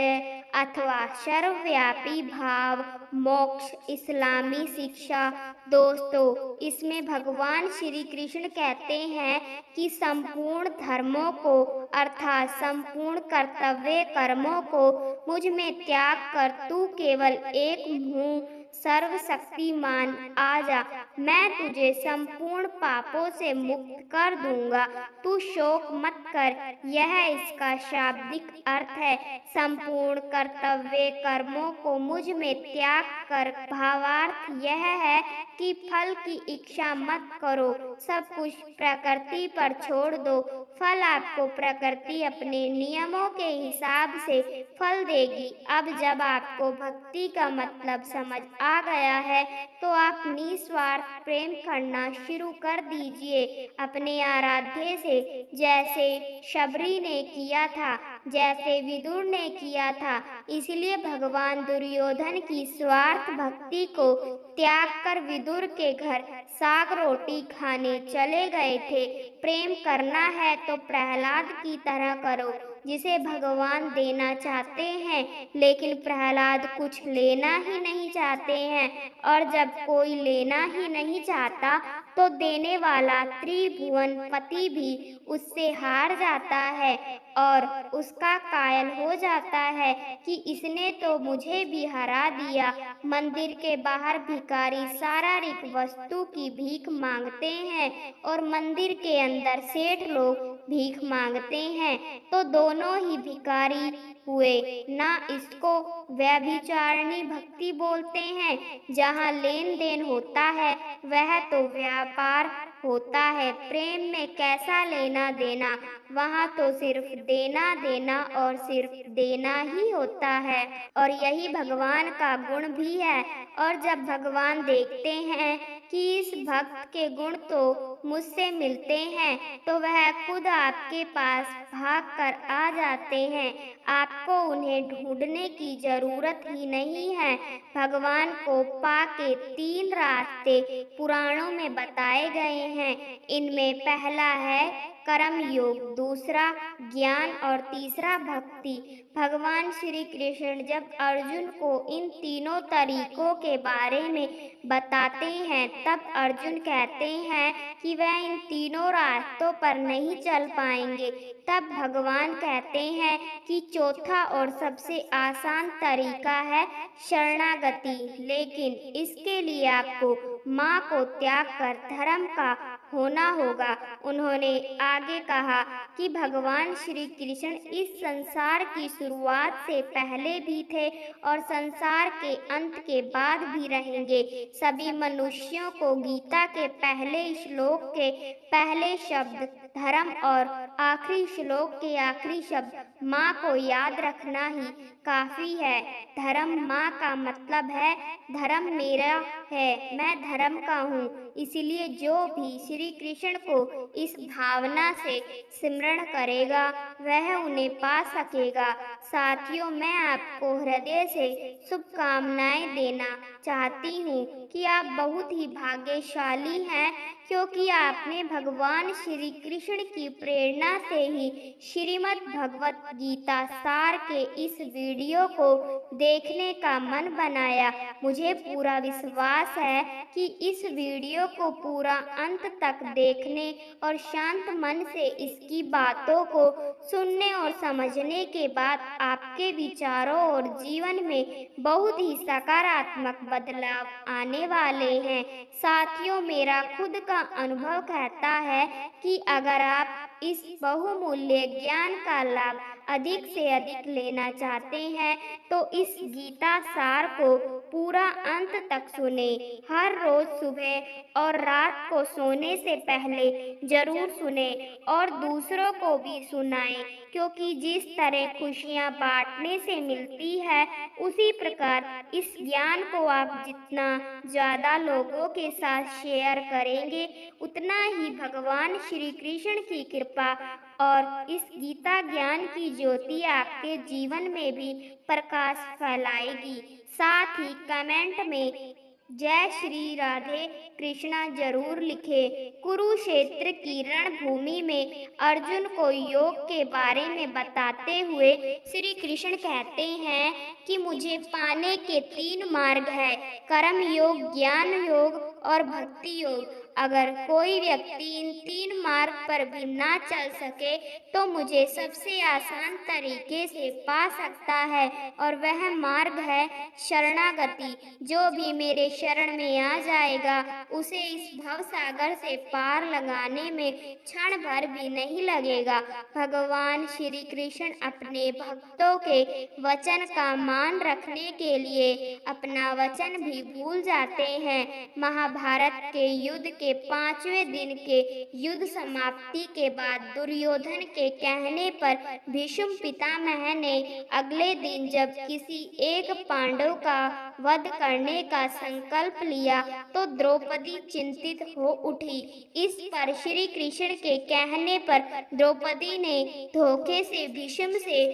अथवा सर्वव्यापी भाव मोक्ष इस्लामी शिक्षा। दोस्तों, इसमें भगवान श्री कृष्ण कहते हैं कि संपूर्ण धर्मों को अर्थात संपूर्ण कर्तव्य कर्मों को मुझ में त्याग कर तू केवल एक हूँ सर्वशक्तिमान आजा, मैं तुझे संपूर्ण पापों से मुक्त कर दूंगा, तू शोक मत कर। यह इसका शाब्दिक अर्थ है। संपूर्ण कर्तव्य कर्मों को मुझ में त्याग कर भावार्थ यह है कि फल की इच्छा मत करो, सब कुछ प्रकृति पर छोड़ दो। फल आपको प्रकृति अपने नियमों के हिसाब से फल देगी। अब जब आपको भक्ति का मतलब समझ आ गया है तो आप निस्वार्थ प्रेम करना शुरू कर दीजिए अपने आराध्य से, जैसे शबरी ने किया था, जैसे विदुर ने किया था। इसलिए भगवान दुर्योधन की स्वार्थ भक्ति को त्याग कर विदुर के घर साग रोटी खाने चले गए थे। प्रेम करना है तो प्रहलाद की तरह करो, जिसे भगवान देना चाहते हैं, लेकिन प्रहलाद कुछ लेना ही नहीं चाहते हैं। और जब कोई लेना ही नहीं चाहता तो देने वाला त्रिभुवन पति भी उससे हार जाता है और उसका कायल हो जाता है कि इसने तो मुझे भी हरा दिया। मंदिर के बाहर भिखारी शारीरिक वस्तु की भीख मांगते हैं और मंदिर के अंदर सेठ लोग भीख मांगते हैं, तो दोनों ही भिखारी हुए ना। इसको व्यभिचारिणी भक्ति बोलते हैं। जहाँ लेन देन होता है वह तो व्यापार होता है। प्रेम में कैसा लेना देना, वहाँ तो सिर्फ देना देना और सिर्फ देना ही होता है। और यही भगवान का गुण भी है। और जब भगवान देखते हैं कि इस भक्त के गुण तो मुझसे मिलते हैं तो वह खुद आपके पास भाग कर आ जाते हैं। आपको उन्हें ढूंढने की जरूरत ही नहीं है। भगवान को पाके 3 रास्ते पुराणों में बताए गए हैं। इनमें पहला है कर्म योग, दूसरा ज्ञान और तीसरा भक्ति। भगवान श्री कृष्ण जब अर्जुन को इन तीनों तरीकों के बारे में बताते हैं तब अर्जुन कहते हैं कि वह इन तीनों रास्तों पर नहीं चल पाएंगे। तब भगवान कहते हैं कि चौथा और सबसे आसान तरीका है शरणागति, लेकिन इसके लिए आपको माँ को त्याग कर धर्म का होना होगा। उन्होंने आगे कहा कि भगवान श्री कृष्ण इस संसार की शुरुआत से पहले भी थे और संसार के अंत के बाद भी रहेंगे। सभी मनुष्यों को गीता के पहले श्लोक के पहले शब्द धर्म और आखिरी श्लोक के आखिरी शब्द माँ को याद रखना ही काफी है। धर्म माँ का मतलब है धर्म मेरा है, मैं धर्म का हूँ। इसलिए जो भी श्री कृष्ण को इस भावना से सिमरण करेगा वह उन्हें पा सकेगा। साथियों, मैं आपको हृदय से शुभकामनाएं देना चाहती हूँ कि आप बहुत ही भाग्यशाली हैं, क्योंकि आपने भगवान श्री कृष्ण की प्रेरणा से ही श्रीमद् भगवत गीता सार के इस वीडियो को देखने का मन बनाया। मुझे पूरा विश्वास है कि इस वीडियो को पूरा अंत तक देखने और शांत मन से इसकी बातों को सुनने और समझने के बाद आपके विचारों और जीवन में बहुत ही सकारात्मक बदलाव आने वाले हैं। साथियों, मेरा खुद का अनुभव कहता है कि अगर आप इस बहुमूल्य ज्ञान का लाभ अधिक से अधिक लेना चाहते हैं तो इस गीता सार को पूरा अंत तक सुने। हर रोज सुबह और रात को सोने से पहले जरूर सुने और दूसरों को भी सुनाएं, क्योंकि जिस तरह खुशियां बांटने से मिलती है उसी प्रकार इस ज्ञान को आप जितना ज्यादा लोगों के साथ शेयर करेंगे उतना ही भगवान श्री कृष्ण की कृपा और इस गीता ज्ञान की ज्योति आपके जीवन में भी प्रकाश फैलाएगी। साथ ही कमेंट में जय श्री राधे कृष्णा जरूर लिखे। कुरुक्षेत्र की रणभूमि में अर्जुन को योग के बारे में बताते हुए श्री कृष्ण कहते हैं कि मुझे पाने के 3 मार्ग है, कर्म योग, ज्ञान योग और भक्ति योग। अगर कोई व्यक्ति इन 3 मार्ग पर भी ना चल सके तो मुझे सबसे आसान तरीके से पा सकता है और वह मार्ग है शरणागति। जो भी मेरे शरण में आ जाएगा उसे इस भव सागर से पार लगाने में क्षण भर भी नहीं लगेगा। भगवान श्री कृष्ण अपने भक्तों के वचन का मान रखने के लिए अपना वचन भी भूल जाते हैं। महाभारत के युद्ध के 5वें दिन के युद्ध समाप्ति के बाद दुर्योधन के कहने पर भीष्म पितामह ने अगले दिन जब किसी एक पांडव का वध करने का संकल्प लिया तो द्रौपदी चिंतित हो उठी। इस पर श्री कृष्ण के कहने पर द्रौपदी ने धोखे से भीष्म से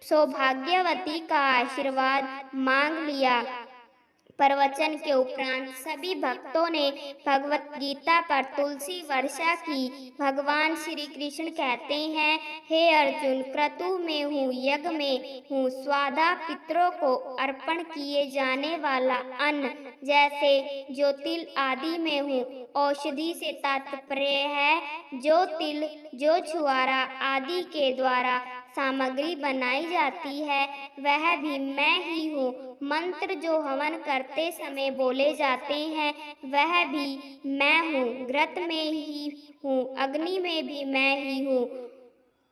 सौभाग्यवती का आशीर्वाद मांग लिया। प्रवचन के उपरांत सभी भक्तों ने भगवत गीता पर तुलसी वर्षा की। भगवान श्री कृष्ण कहते हैं, हे अर्जुन, क्रतु में हूँ, यज्ञ में हूँ, स्वादा पितरों को अर्पण किए जाने वाला अन्न जैसे जो तिल आदि में हूँ। औषधि से तात्पर्य है जो तिल, जो छुआरा आदि के द्वारा सामग्री बनाई जाती है वह भी मैं ही हूँ। मंत्र जो हवन करते समय बोले जाते हैं वह भी मैं हूँ। व्रत में ही हूँ, अग्नि में भी मैं ही हूँ।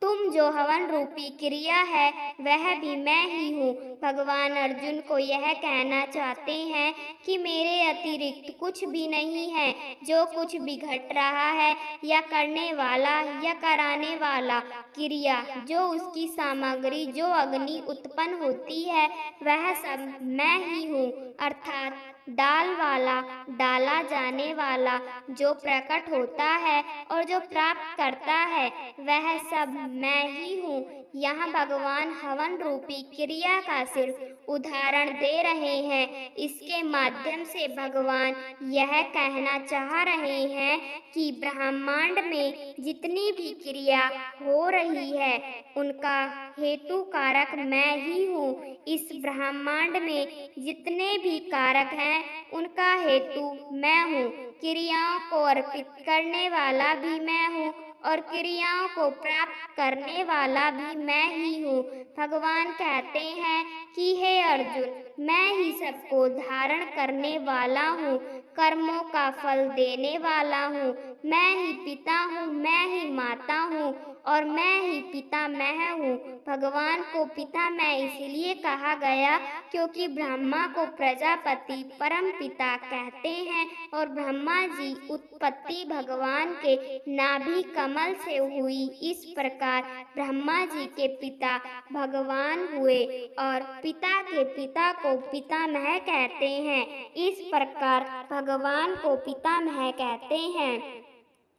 तुम जो हवन रूपी क्रिया है वह भी मैं ही हूँ। भगवान अर्जुन को यह कहना चाहते हैं कि मेरे अतिरिक्त कुछ भी नहीं है। जो कुछ भी घट रहा है या करने वाला या कराने वाला क्रिया, जो उसकी सामग्री, जो अग्नि उत्पन्न होती है वह सब मैं ही हूँ। अर्थात डाल वाला, डाला जाने वाला, जो प्रकट होता है और जो प्राप्त करता है वह सब मैं ही हूँ। यहाँ भगवान हवन रूपी क्रिया का सिर्फ उदाहरण दे रहे हैं। इसके माध्यम से भगवान यह कहना चाह रहे हैं कि ब्रह्मांड में जितनी भी क्रिया हो रही है उनका हेतु कारक मैं ही हूँ। इस ब्रह्मांड में जितने भी कारक हैं उनका हेतु मैं हूँ। क्रियाओं को अर्पित करने वाला भी मैं हूँ और क्रियाओं को प्राप्त करने वाला भी मैं ही हूँ। भगवान कहते हैं कि हे अर्जुन, मैं ही सबको धारण करने वाला हूँ, कर्मों का फल देने वाला हूँ। मैं ही पिता हूँ, मैं ही माता हूँ और मैं ही पितामह हूँ। भगवान को पितामह इसलिए कहा गया क्योंकि ब्रह्मा को प्रजापति परम पिता कहते हैं और ब्रह्मा जी उत्पत्ति भगवान के नाभि कमल से हुई। इस प्रकार ब्रह्मा जी के पिता भगवान हुए और पिता के पिता को पितामह कहते हैं। इस प्रकार भगवान को पितामह कहते हैं।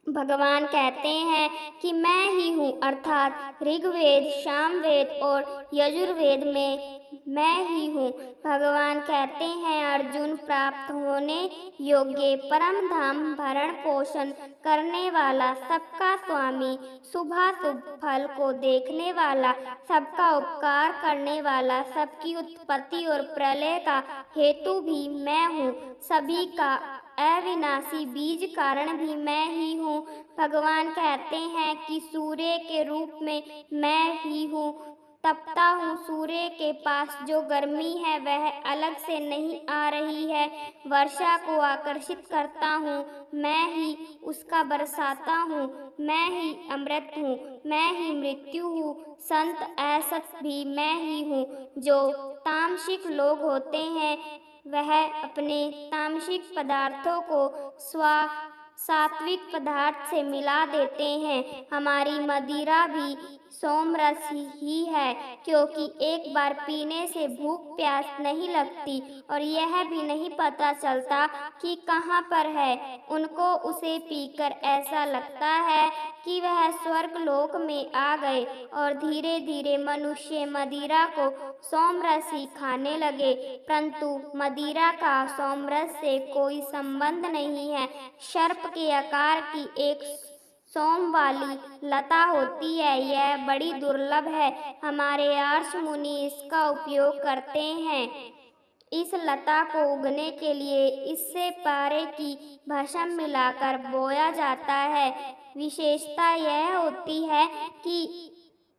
भगवान कहते हैं कि मैं ही हूँ, अर्थात ऋग्वेद, सामवेद और यजुर्वेद में मैं ही हूँ। भगवान कहते हैं अर्जुन, प्राप्त होने योग्य परम धाम भरण पोषण करने वाला, सबका स्वामी, शुभाशुभ फल को देखने वाला, सबका उपकार करने वाला, सबकी उत्पत्ति और प्रलय का हेतु भी मैं हूँ, सभी का अविनाशी बीज कारण भी मैं ही हूँ। भगवान कहते हैं कि सूर्य के रूप में मैं ही हूँ, तपता हूँ। सूर्य के पास जो गर्मी है वह अलग से नहीं आ रही है। वर्षा को आकर्षित करता हूँ, मैं ही उसका बरसाता हूँ। मैं ही अमृत हूँ, मैं ही मृत्यु हूँ। संत असत भी मैं ही हूँ। जो तामसिक लोग होते हैं वह अपने तामसिक पदार्थों को सात्विक पदार्थ से मिला देते हैं। हमारी मदिरा भी सोमरस ही है, क्योंकि एक बार पीने से भूख प्यास नहीं लगती और यह भी नहीं पता चलता कि कहाँ पर है। उनको उसे पीकर ऐसा लगता है कि वह स्वर्ग लोक में आ गए और धीरे धीरे मनुष्य मदिरा को सोमरस ही खाने लगे, परंतु मदिरा का सोमरस से कोई संबंध नहीं है। सर्प के आकार की एक सोम वाली लता होती है, यह बड़ी दुर्लभ है। हमारे आर्ष मुनि इसका उपयोग करते हैं। इस लता को उगने के लिए इससे पारे की भस्म मिलाकर बोया जाता है। विशेषता यह होती है कि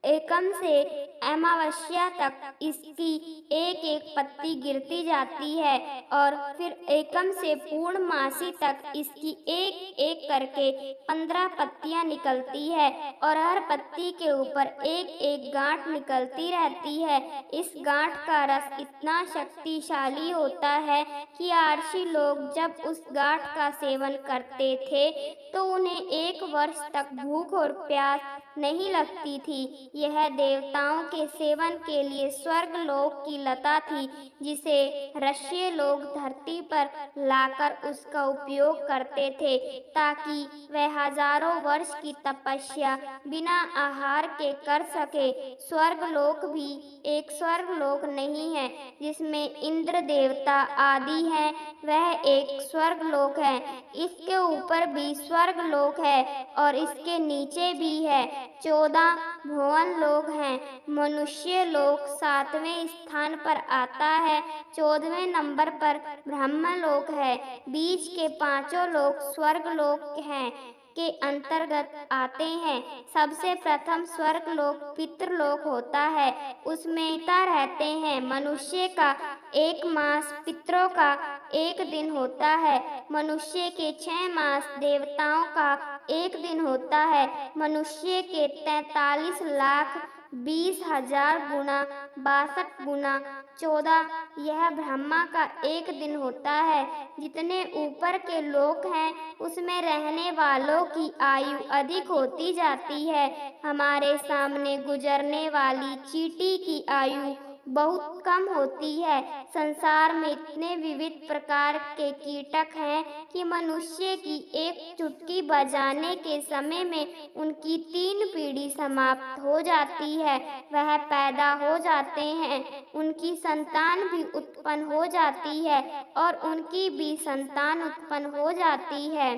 एकम से अमावस्या तक इसकी एक एक पत्ती गिरती जाती है और फिर एकम से पूर्णमासी तक इसकी एक एक करके 15 पत्तियां निकलती है और हर पत्ती के ऊपर एक एक गांठ निकलती रहती है। इस गांठ का रस इतना शक्तिशाली होता है कि आर्षी लोग जब उस गांठ का सेवन करते थे तो उन्हें 1 वर्ष तक भूख और प्यास नहीं लगती थी। यह देवताओं के सेवन के लिए स्वर्ग लोक की लता थी, जिसे ऋषि लोग धरती पर लाकर उसका उपयोग करते थे ताकि वह हजारों वर्ष की तपस्या बिना आहार के कर सके। स्वर्ग लोक भी एक स्वर्ग लोक नहीं है जिसमें इंद्र देवता आदि हैं, वह एक स्वर्ग लोक है। इसके ऊपर भी स्वर्ग लोक है और इसके नीचे भी है। 14 भुवन लोक हैं। मनुष्य लोक 7वें स्थान पर आता है। 14वें नंबर पर ब्रह्म लोक है। बीच के 5 लोक स्वर्ग लोक हैं के अंतर्गत आते हैं। सबसे प्रथम स्वर्ग लोक पितृलोक होता है, उसमें पिता रहते हैं। मनुष्य का 1 मास, पितरों का 1 दिन होता है। मनुष्य के 6 मास, देवताओं का 1 दिन होता है। मनुष्य के 43,20,000 गुना 62 गुना 14 यह ब्रह्मा का 1 दिन होता है। जितने ऊपर के लोक हैं उसमें रहने वालों की आयु अधिक होती जाती है। हमारे सामने गुजरने वाली चींटी की आयु बहुत कम होती है। संसार में इतने विविध प्रकार के कीटक हैं कि मनुष्य की एक चुटकी बजाने के समय में उनकी 3 पीढ़ी समाप्त हो जाती है। वह पैदा हो जाते हैं, उनकी संतान भी उत्पन्न हो जाती है और उनकी भी संतान उत्पन्न हो जाती है,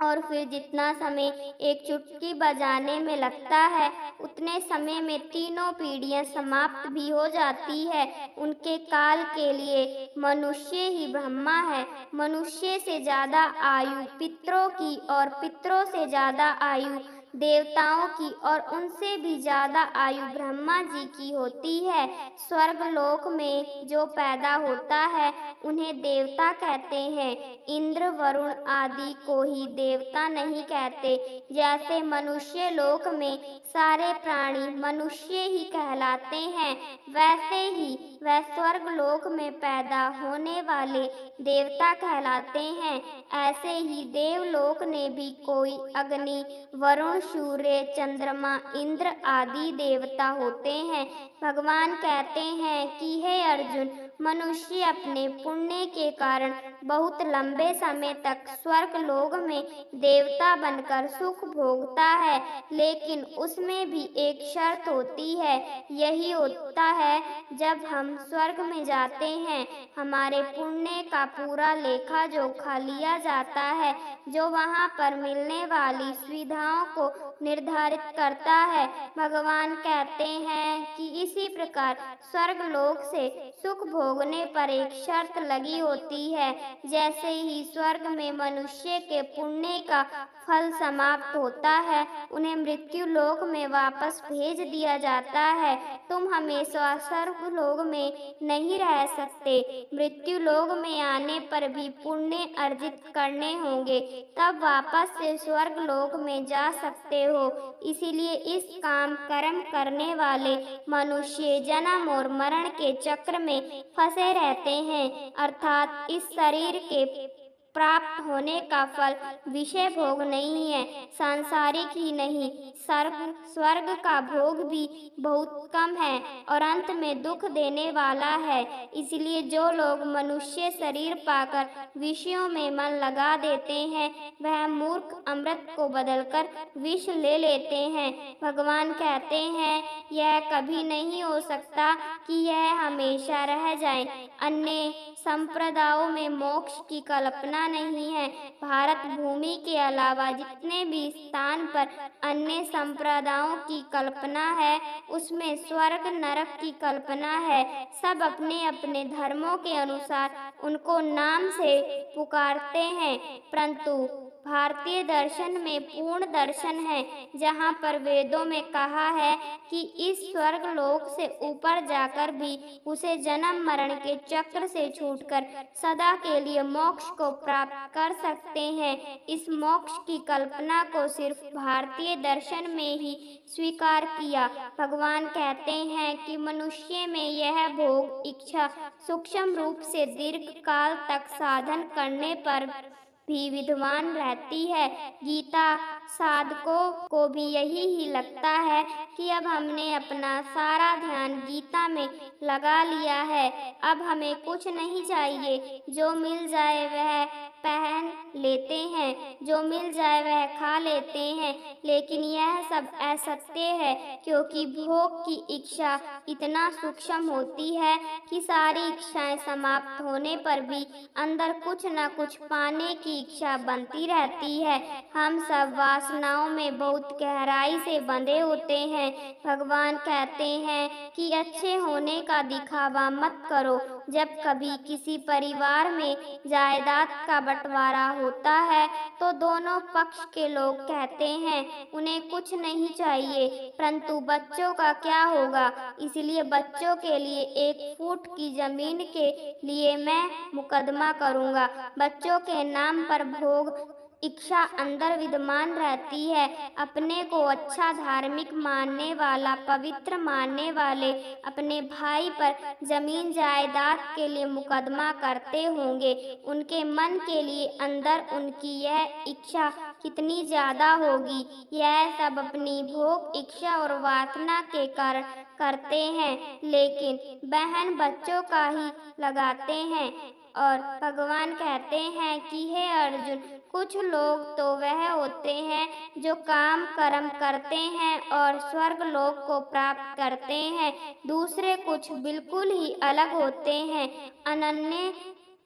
और फिर जितना समय एक चुटकी बजाने में लगता है उतने समय में तीनों पीढ़ियां समाप्त भी हो जाती है। उनके काल के लिए मनुष्य ही ब्रह्मा है। मनुष्य से ज्यादा आयु पितरों की और पितरों से ज्यादा आयु देवताओं की और उनसे भी ज्यादा आयु ब्रह्मा जी की होती है। स्वर्ग लोक में जो पैदा होता है उन्हें देवता कहते हैं। इंद्र वरुण आदि को ही देवता नहीं कहते। जैसे मनुष्य लोक में सारे प्राणी मनुष्य ही कहलाते हैं, वैसे ही वह स्वर्ग लोक में पैदा होने वाले देवता कहलाते हैं। ऐसे ही देवलोक ने भी कोई अग्नि वरुण सूर्य चंद्रमा इंद्र आदि देवता होते हैं। भगवान कहते हैं कि हे अर्जुन, मनुष्य अपने पुण्य के कारण बहुत लंबे समय तक स्वर्ग लोक में देवता बनकर सुख भोगता है, लेकिन उसमें भी एक शर्त होती है। यही होता है जब हम स्वर्ग में जाते हैं, हमारे पुण्य का पूरा लेखा जोखा लिया जाता है, जो वहाँ पर मिलने वाली सुविधाओं को निर्धारित करता है। भगवान कहते हैं कि इसी प्रकार स्वर्ग लोक से सुख भोगने पर एक शर्त लगी होती है। जैसे ही स्वर्ग में मनुष्य के पुण्य का फल समाप्त होता है, उन्हें मृत्यु लोक में वापस भेज दिया जाता है। तुम हमेशा स्वर्ग लोक में नहीं रह सकते। मृत्यु लोक में आने पर भी पुण्य अर्जित करने होंगे, तब वापस से स्वर्ग लोक में जा सकते हो। इसीलिए इस काम कर्म करने वाले मनुष्य जन्म और मरण के चक्र में फंसे रहते हैं, अर्थात इस शरीर के प्राप्त होने का फल विषय भोग नहीं है, सांसारिक ही नहीं, स्वर्ग का भोग भी बहुत कम है और अंत में दुख देने वाला है। इसलिए जो लोग मनुष्य शरीर पाकर विषयों में मन लगा देते हैं, वह मूर्ख अमृत को बदलकर विष ले लेते हैं। भगवान कहते हैं यह कभी नहीं हो सकता कि यह हमेशा रह जाए। अन्य संप्रदायों में मोक्ष की कल्पना नहीं है। भारत भूमि के अलावा जितने भी स्थान पर अन्य संप्रदायों की कल्पना है, उसमें स्वर्ग नरक की कल्पना है। सब अपने अपने धर्मों के अनुसार उनको नाम से पुकारते हैं, परंतु भारतीय दर्शन में पूर्ण दर्शन है, जहाँ पर वेदों में कहा है कि इस स्वर्ग लोक से ऊपर जाकर भी उसे जन्म मरण के चक्र से छूटकर सदा के लिए मोक्ष को प्राप्त कर सकते हैं। इस मोक्ष की कल्पना को सिर्फ भारतीय दर्शन में ही स्वीकार किया। भगवान कहते हैं कि मनुष्य में यह भोग इच्छा सूक्ष्म रूप से दीर्घ काल तक साधन करने पर भी विद्वान रहती है। गीता साधकों को भी यही ही लगता है कि अब हमने अपना सारा ध्यान गीता में लगा लिया है, अब हमें कुछ नहीं चाहिए, जो मिल जाए वह पहन लेते हैं, जो मिल जाए वह खा लेते हैं। लेकिन यह सब असत्य है, क्योंकि भोग की इच्छा इतना सूक्ष्म होती है कि सारी इच्छाएं समाप्त होने पर भी अंदर कुछ न कुछ पाने की इच्छा बनती रहती है। हम सब वासनाओं में बहुत गहराई से बंधे होते हैं। भगवान कहते हैं कि अच्छे होने का दिखावा मत करो। जब कभी किसी परिवार में जायदाद का बंटवारा होता है तो दोनों पक्ष के लोग कहते हैं उन्हें कुछ नहीं चाहिए, परंतु बच्चों का क्या होगा, इसलिए बच्चों के लिए 1 फुट की जमीन के लिए मैं मुकदमा करूंगा। बच्चों के नाम पर भोग इच्छा अंदर विद्यमान रहती है। अपने को अच्छा धार्मिक मानने वाला, पवित्र मानने वाले अपने भाई पर जमीन जायदाद के लिए मुकदमा करते होंगे। उनके मन के लिए अंदर उनकी यह इच्छा कितनी ज्यादा होगी। यह सब अपनी भोग इच्छा और वासना के कारण करते हैं, लेकिन बहन बच्चों का ही लगाते हैं। और भगवान कहते हैं कि हे अर्जुन, कुछ लोग तो वह होते हैं जो काम कर्म करते हैं और स्वर्ग लोक को प्राप्त करते हैं, दूसरे कुछ बिल्कुल ही अलग होते हैं, अनन्य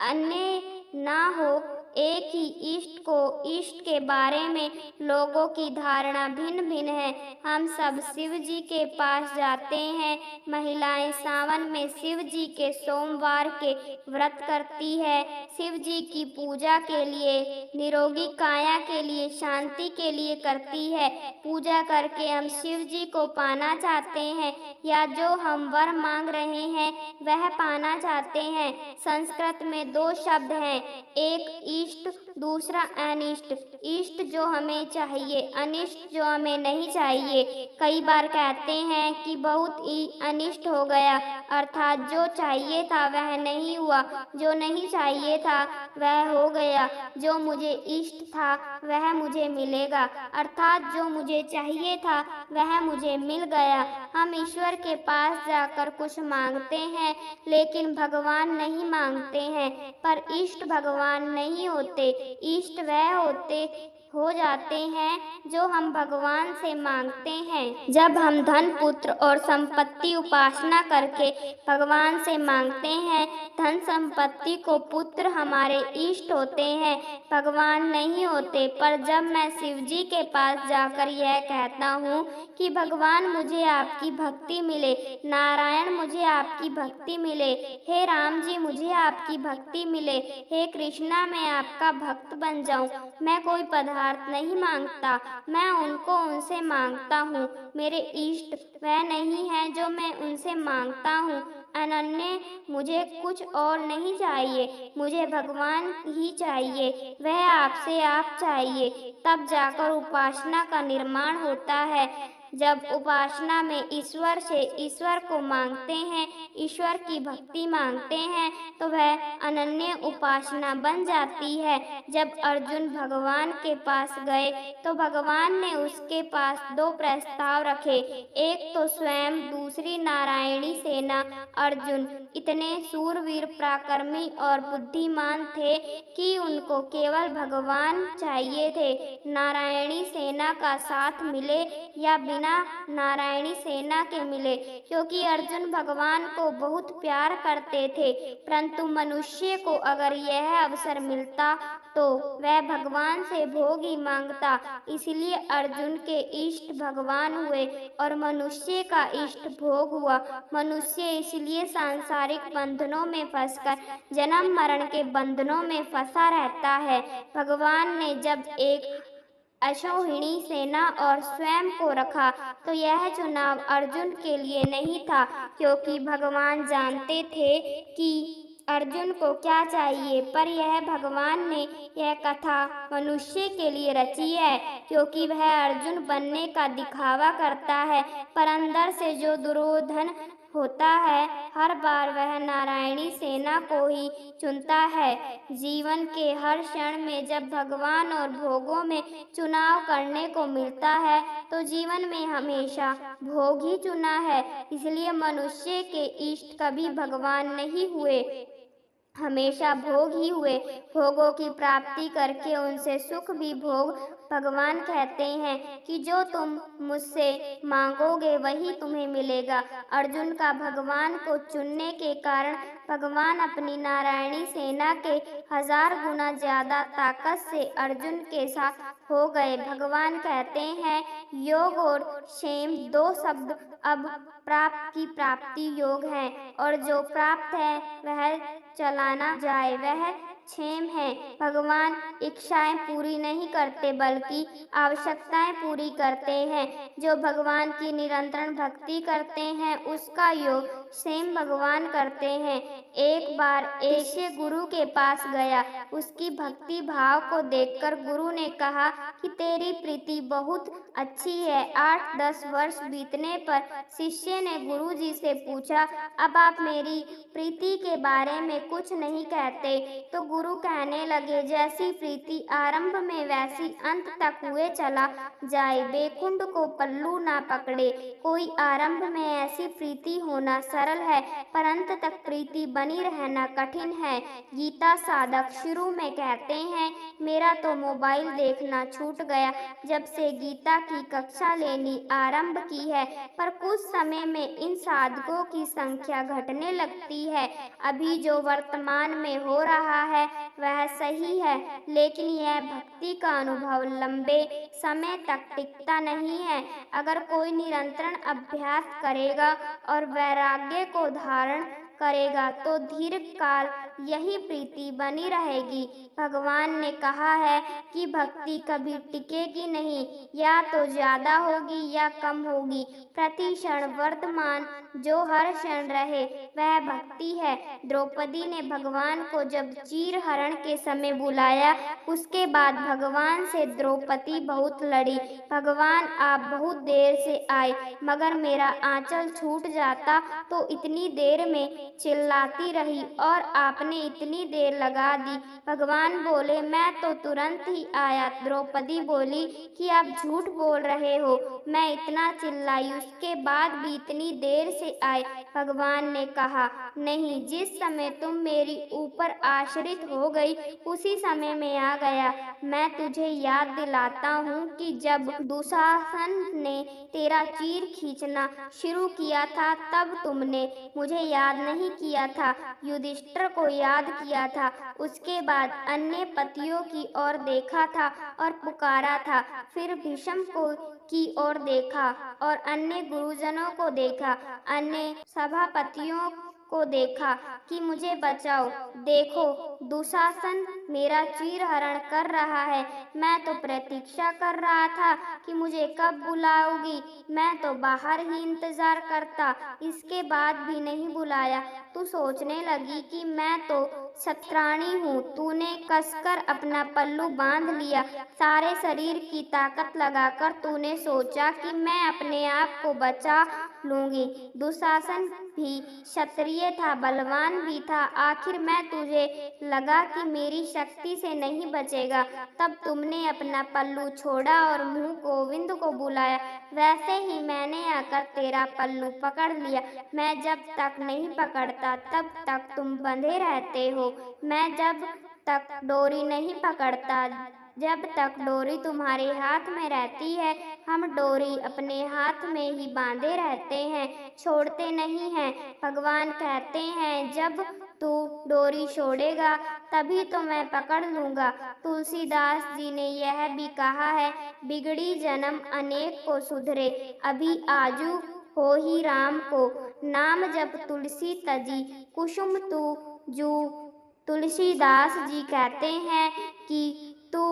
अन्य ना हो। एक ही इष्ट को इष्ट के बारे में लोगों की धारणा भिन्न भिन्न है। हम सब शिव जी के पास जाते हैं। महिलाएं सावन में शिव जी के सोमवार के व्रत करती है, शिव जी की पूजा के लिए, निरोगी काया के लिए, शांति के लिए करती है। पूजा करके हम शिव जी को पाना चाहते हैं, या जो हम वर मांग रहे हैं वह पाना चाहते हैं। संस्कृत में दो शब्द हैं, एक इष्ट, दूसरा अनिष्ट। इष्ट जो हमें चाहिए, अनिष्ट जो हमें नहीं चाहिए। कई बार कहते हैं कि बहुत ही अनिष्ट हो गया, अर्थात जो चाहिए था वह नहीं हुआ, जो नहीं चाहिए था वह हो गया, जो मुझे इष्ट था वह मुझे मिलेगा, अर्थात जो मुझे चाहिए था वह मुझे मिल गया। हम ईश्वर के पास जाकर कुछ मांगते हैं, लेकिन भगवान नहीं मांगते हैं। पर इष्ट भगवान नहीं होते, इष्ट वह होते हो जाते हैं जो हम भगवान से मांगते हैं। जब हम धन, पुत्र और संपत्ति उपासना करके भगवान से मांगते हैं, धन संपत्ति को पुत्र हमारे इष्ट होते हैं, भगवान नहीं होते। पर जब मैं शिव जी के पास जाकर यह कहता हूँ कि भगवान मुझे आपकी भक्ति मिले, नारायण मुझे आपकी भक्ति मिले, हे राम जी मुझे आपकी भक्ति मिले, हे कृष्णा मैं आपका भक्त बन जाऊं, मैं कोई पदार्थ नहीं मांगता, मैं उनको उनसे मांगता हूँ। मेरे इष्ट वह नहीं है जो मैं उनसे मांगता हूँ, अनन्य मुझे कुछ और नहीं चाहिए, मुझे भगवान ही चाहिए, वह आपसे आप चाहिए। तब जाकर उपासना का निर्माण होता है। जब उपासना में ईश्वर से ईश्वर को मांगते हैं, ईश्वर की भक्ति मांगते हैं, तो वह अनन्य उपासना बन जाती है। जब अर्जुन भगवान के पास गए तो भगवान ने उसके पास दो प्रस्ताव रखे, एक तो स्वयं, दूसरी नारायणी सेना। अर्जुन इतने सूरवीर, पराक्रमी और बुद्धिमान थे कि उनको केवल भगवान चाहिए थे। नारायणी सेना का साथ मिले या बिना नारायणी सेना के मिले, क्योंकि अर्जुन भगवान को बहुत प्यार करते थे। परंतु मनुष्य को अगर यह अवसर मिलता तो वह भगवान से भोग ही मांगता, इसलिए अर्जुन के इष्ट भगवान हुए और मनुष्य का इष्ट भोग हुआ। मनुष्य इसलिए सांसारिक बंधनों में फंसकर जन्म मरण के बंधनों में फंसा रहता है। भगवान ने जब एक अक्षौहिणी सेना और स्वयं को रखा तो यह चुनाव अर्जुन के लिए नहीं था, क्योंकि भगवान जानते थे कि अर्जुन को क्या चाहिए। पर यह भगवान ने यह कथा मनुष्य के लिए रची है, क्योंकि वह अर्जुन बनने का दिखावा करता है, पर अंदर से जो दुर्योधन होता है, हर बार वह नारायणी सेना को ही चुनता है। जीवन के हर क्षण में जब भगवान और भोगों में चुनाव करने को मिलता है, तो जीवन में हमेशा भोग ही चुना है। इसलिए मनुष्य के इष्ट कभी भगवान नहीं हुए, हमेशा भोग ही हुए। भोगों की प्राप्ति करके उनसे सुख भी भोग। भगवान कहते हैं कि जो तुम मुझसे मांगोगे वही तुम्हें मिलेगा। अर्जुन का भगवान को चुनने के कारण भगवान अपनी नारायणी सेना के 1000 गुना ज्यादा ताकत से अर्जुन के साथ हो गए। भगवान कहते हैं योग और क्षेम दो शब्द अब प्राप्त की प्राप्ति योग है, और जो प्राप्त है वह चलाना जाए वह क्षेम है। भगवान इच्छाएं पूरी नहीं करते बल्कि आवश्यकताएं पूरी करते हैं। जो भगवान की निरंतर भक्ति करते हैं उसका योग सेम भगवान करते हैं। एक बार एक शिष्य गुरु के पास गया। उसकी भक्ति भाव को देखकर गुरु ने कहा कि तेरी प्रीति बहुत अच्छी है। 8-10 वर्ष बीतने पर शिष्य ने गुरु जी से पूछा, अब आप मेरी प्रीति के बारे में कुछ नहीं कहते? तो गुरु कहने लगे, जैसी प्रीति आरंभ में वैसी अंत तक हुए चला जाए, बेकुंड को पल्लू ना पकड़े। कोई आरंभ में ऐसी प्रीति होना सरल है, पर अंत तक प्रीति बनी रहना कठिन है। गीता साधक शुरू में कहते हैं, मेरा तो मोबाइल देखना छूट गया जब से गीता की कक्षा लेनी आरंभ की है, पर कुछ समय में इन साधकों की संख्या घटने लगती है। अभी जो वर्तमान में हो रहा है वह सही है, लेकिन यह भक्ति का अनुभव लंबे समय तक टिकता नहीं है। अगर कोई निरंतर अभ्यास करेगा और वैराग्य को धारण करेगा तो दीर्घ काल यही प्रीति बनी रहेगी। भगवान ने कहा है कि भक्ति कभी टिकेगी नहीं, या तो ज्यादा होगी या कम होगी। प्रति क्षण वर्तमान जो हर क्षण रहे वह भक्ति है। द्रौपदी ने भगवान को जब चीर हरण के समय बुलाया, उसके बाद भगवान से द्रौपदी बहुत लड़ी, भगवान आप बहुत देर से आए, मगर मेरा आंचल छूट जाता तो इतनी देर में चिल्लाती रही और आपने इतनी देर लगा दी। भगवान बोले, मैं तो तुरंत ही आया। द्रौपदी बोली कि आप झूठ बोल रहे हो, मैं इतना चिल्लाई उसके बाद भी इतनी देर से आए। भगवान ने कहा, नहीं, जिस समय तुम मेरी ऊपर आश्रित हो गई उसी समय में आ गया। मैं तुझे याद दिलाता हूँ कि जब दुशासन ने तेरा चीर खींचना शुरू किया था तब तुमने मुझे याद नहीं किया था, युधिष्ठिर को याद किया था, उसके बाद अन्य पतियों की ओर देखा था और पुकारा था, फिर भीष्म को की ओर देखा और अन्य गुरुजनों को देखा, अन्य सभापतियों को देखा कि मुझे बचाओ। देखो, दुशासन मेरा चीर हरण कर रहा है। मैं तो प्रतीक्षा कर रहा था कि मुझे कब बुलाओगी। मैं तो बाहर ही इंतजार करता, इसके बाद भी नहीं बुलाया। तू सोचने लगी कि मैं तो शतरानी हूँ। तूने कसकर अपना पल्लू बांध लिया। सारे शरीर की ताकत लगाकर तूने सोचा कि मैं अपने आप को बचा लूंगी। दुशासन भी क्षत्रिय था, बलवान भी था। आखिर मैं तुझे लगा कि मेरी शक्ति से नहीं बचेगा, तब तुमने अपना पल्लू छोड़ा और मुँह गोविंद को बुलाया। वैसे ही मैंने आकर तेरा पल्लू पकड़ लिया। मैं जब तक नहीं पकड़ता तब तक तुम बंधे रहते हो। मैं जब तक डोरी नहीं पकड़ता, जब तक डोरी तुम्हारे हाथ में रहती है, हम डोरी अपने हाथ में ही बांधे रहते हैं, छोड़ते नहीं हैं। भगवान कहते हैं, जब तू डोरी छोड़ेगा तभी तो मैं पकड़ लूंगा। तुलसीदास जी ने यह भी कहा है, बिगड़ी जन्म अनेक को सुधरे, अभी आजू हो ही राम को। नाम जप तुलसी तजी, कुसुम तू जू। तुलसीदास जी कहते हैं कि तू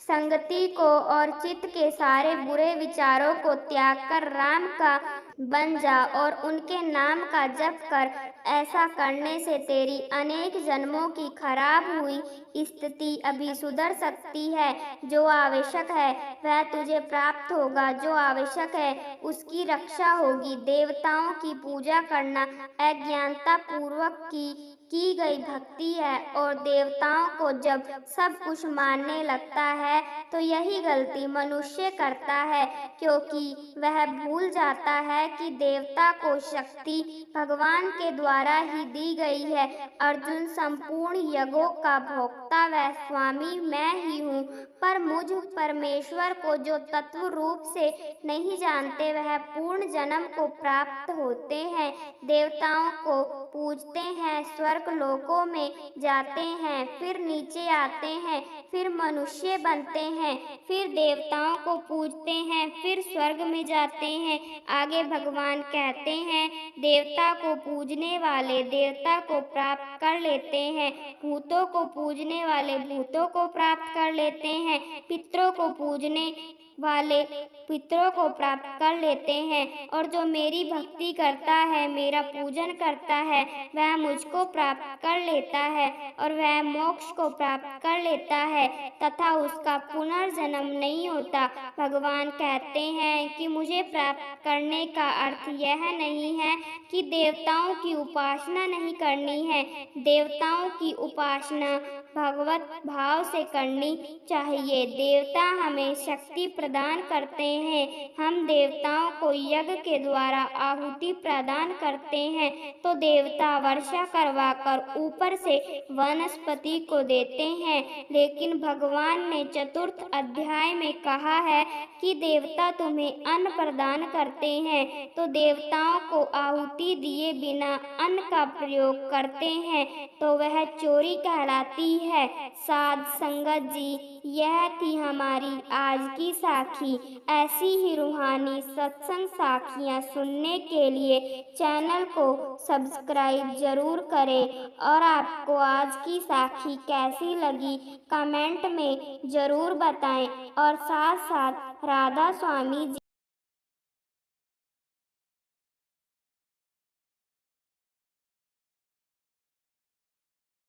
संगति को और चित्त के सारे बुरे विचारों को त्याग कर राम का बन जा और उनके नाम का जप कर। ऐसा करने से तेरी अनेक जन्मों की खराब हुई स्थिति अभी सुधर सकती है। जो आवश्यक है वह तुझे प्राप्त होगा, जो आवश्यक है उसकी रक्षा होगी। देवताओं की पूजा करना अज्ञानता पूर्वक की गई भक्ति है, और देवताओं को जब सब कुछ मानने लगता है तो यही गलती मनुष्य करता है, क्योंकि वह भूल जाता है कि देवता को शक्ति भगवान के द्वारा ही दी गई है। अर्जुन, संपूर्ण यज्ञों का भोक्ता व स्वामी मैं ही हूँ, पर मुझ परमेश्वर को जो तत्व रूप से नहीं जानते वह पूर्ण जन्म को प्राप्त होते हैं, देवताओं को पूजते हैं, स्वर्ग लोकों में जाते हैं, फिर नीचे आते हैं, फिर मनुष्य बनते हैं, फिर देवताओं को पूजते हैं, फिर स्वर्ग में जाते हैं। आगे भगवान कहते हैं, देवता को पूजने वाले देवता को प्राप्त कर लेते हैं, भूतों को पूजने वाले भूतों को प्राप्त कर लेते हैं, पितरों को पूजने वाले पितरों को प्राप्त कर लेते हैं, और जो मेरी भक्ति करता है, मेरा पूजन करता है, वह मुझको प्राप्त कर लेता है और वह मोक्ष को प्राप्त कर लेता है तथा उसका पुनर्जन्म नहीं होता। भगवान कहते हैं कि मुझे प्राप्त करने का अर्थ यह नहीं है कि देवताओं की उपासना नहीं करनी है। देवताओं की उपासना भगवत भाव से करनी चाहिए। देवता हमें शक्ति प्रदान करते हैं। हम देवताओं को यज्ञ के द्वारा आहुति प्रदान करते हैं तो देवता वर्षा करवाकर ऊपर से वनस्पति को देते हैं। लेकिन भगवान ने चतुर्थ अध्याय में कहा है कि देवता तुम्हें अन्न प्रदान करते हैं, तो देवताओं को आहुति दिए बिना अन्न का प्रयोग करते हैं तो वह चोरी कहलाती है। साध संगत जी, यह थी हमारी आज की साखी। ऐसी ही रूहानी सत्संग साखियाँ सुनने के लिए चैनल को सब्सक्राइब जरूर करें और आपको आज की साखी कैसी लगी कमेंट में जरूर बताएं और साथ साथ राधा स्वामी जी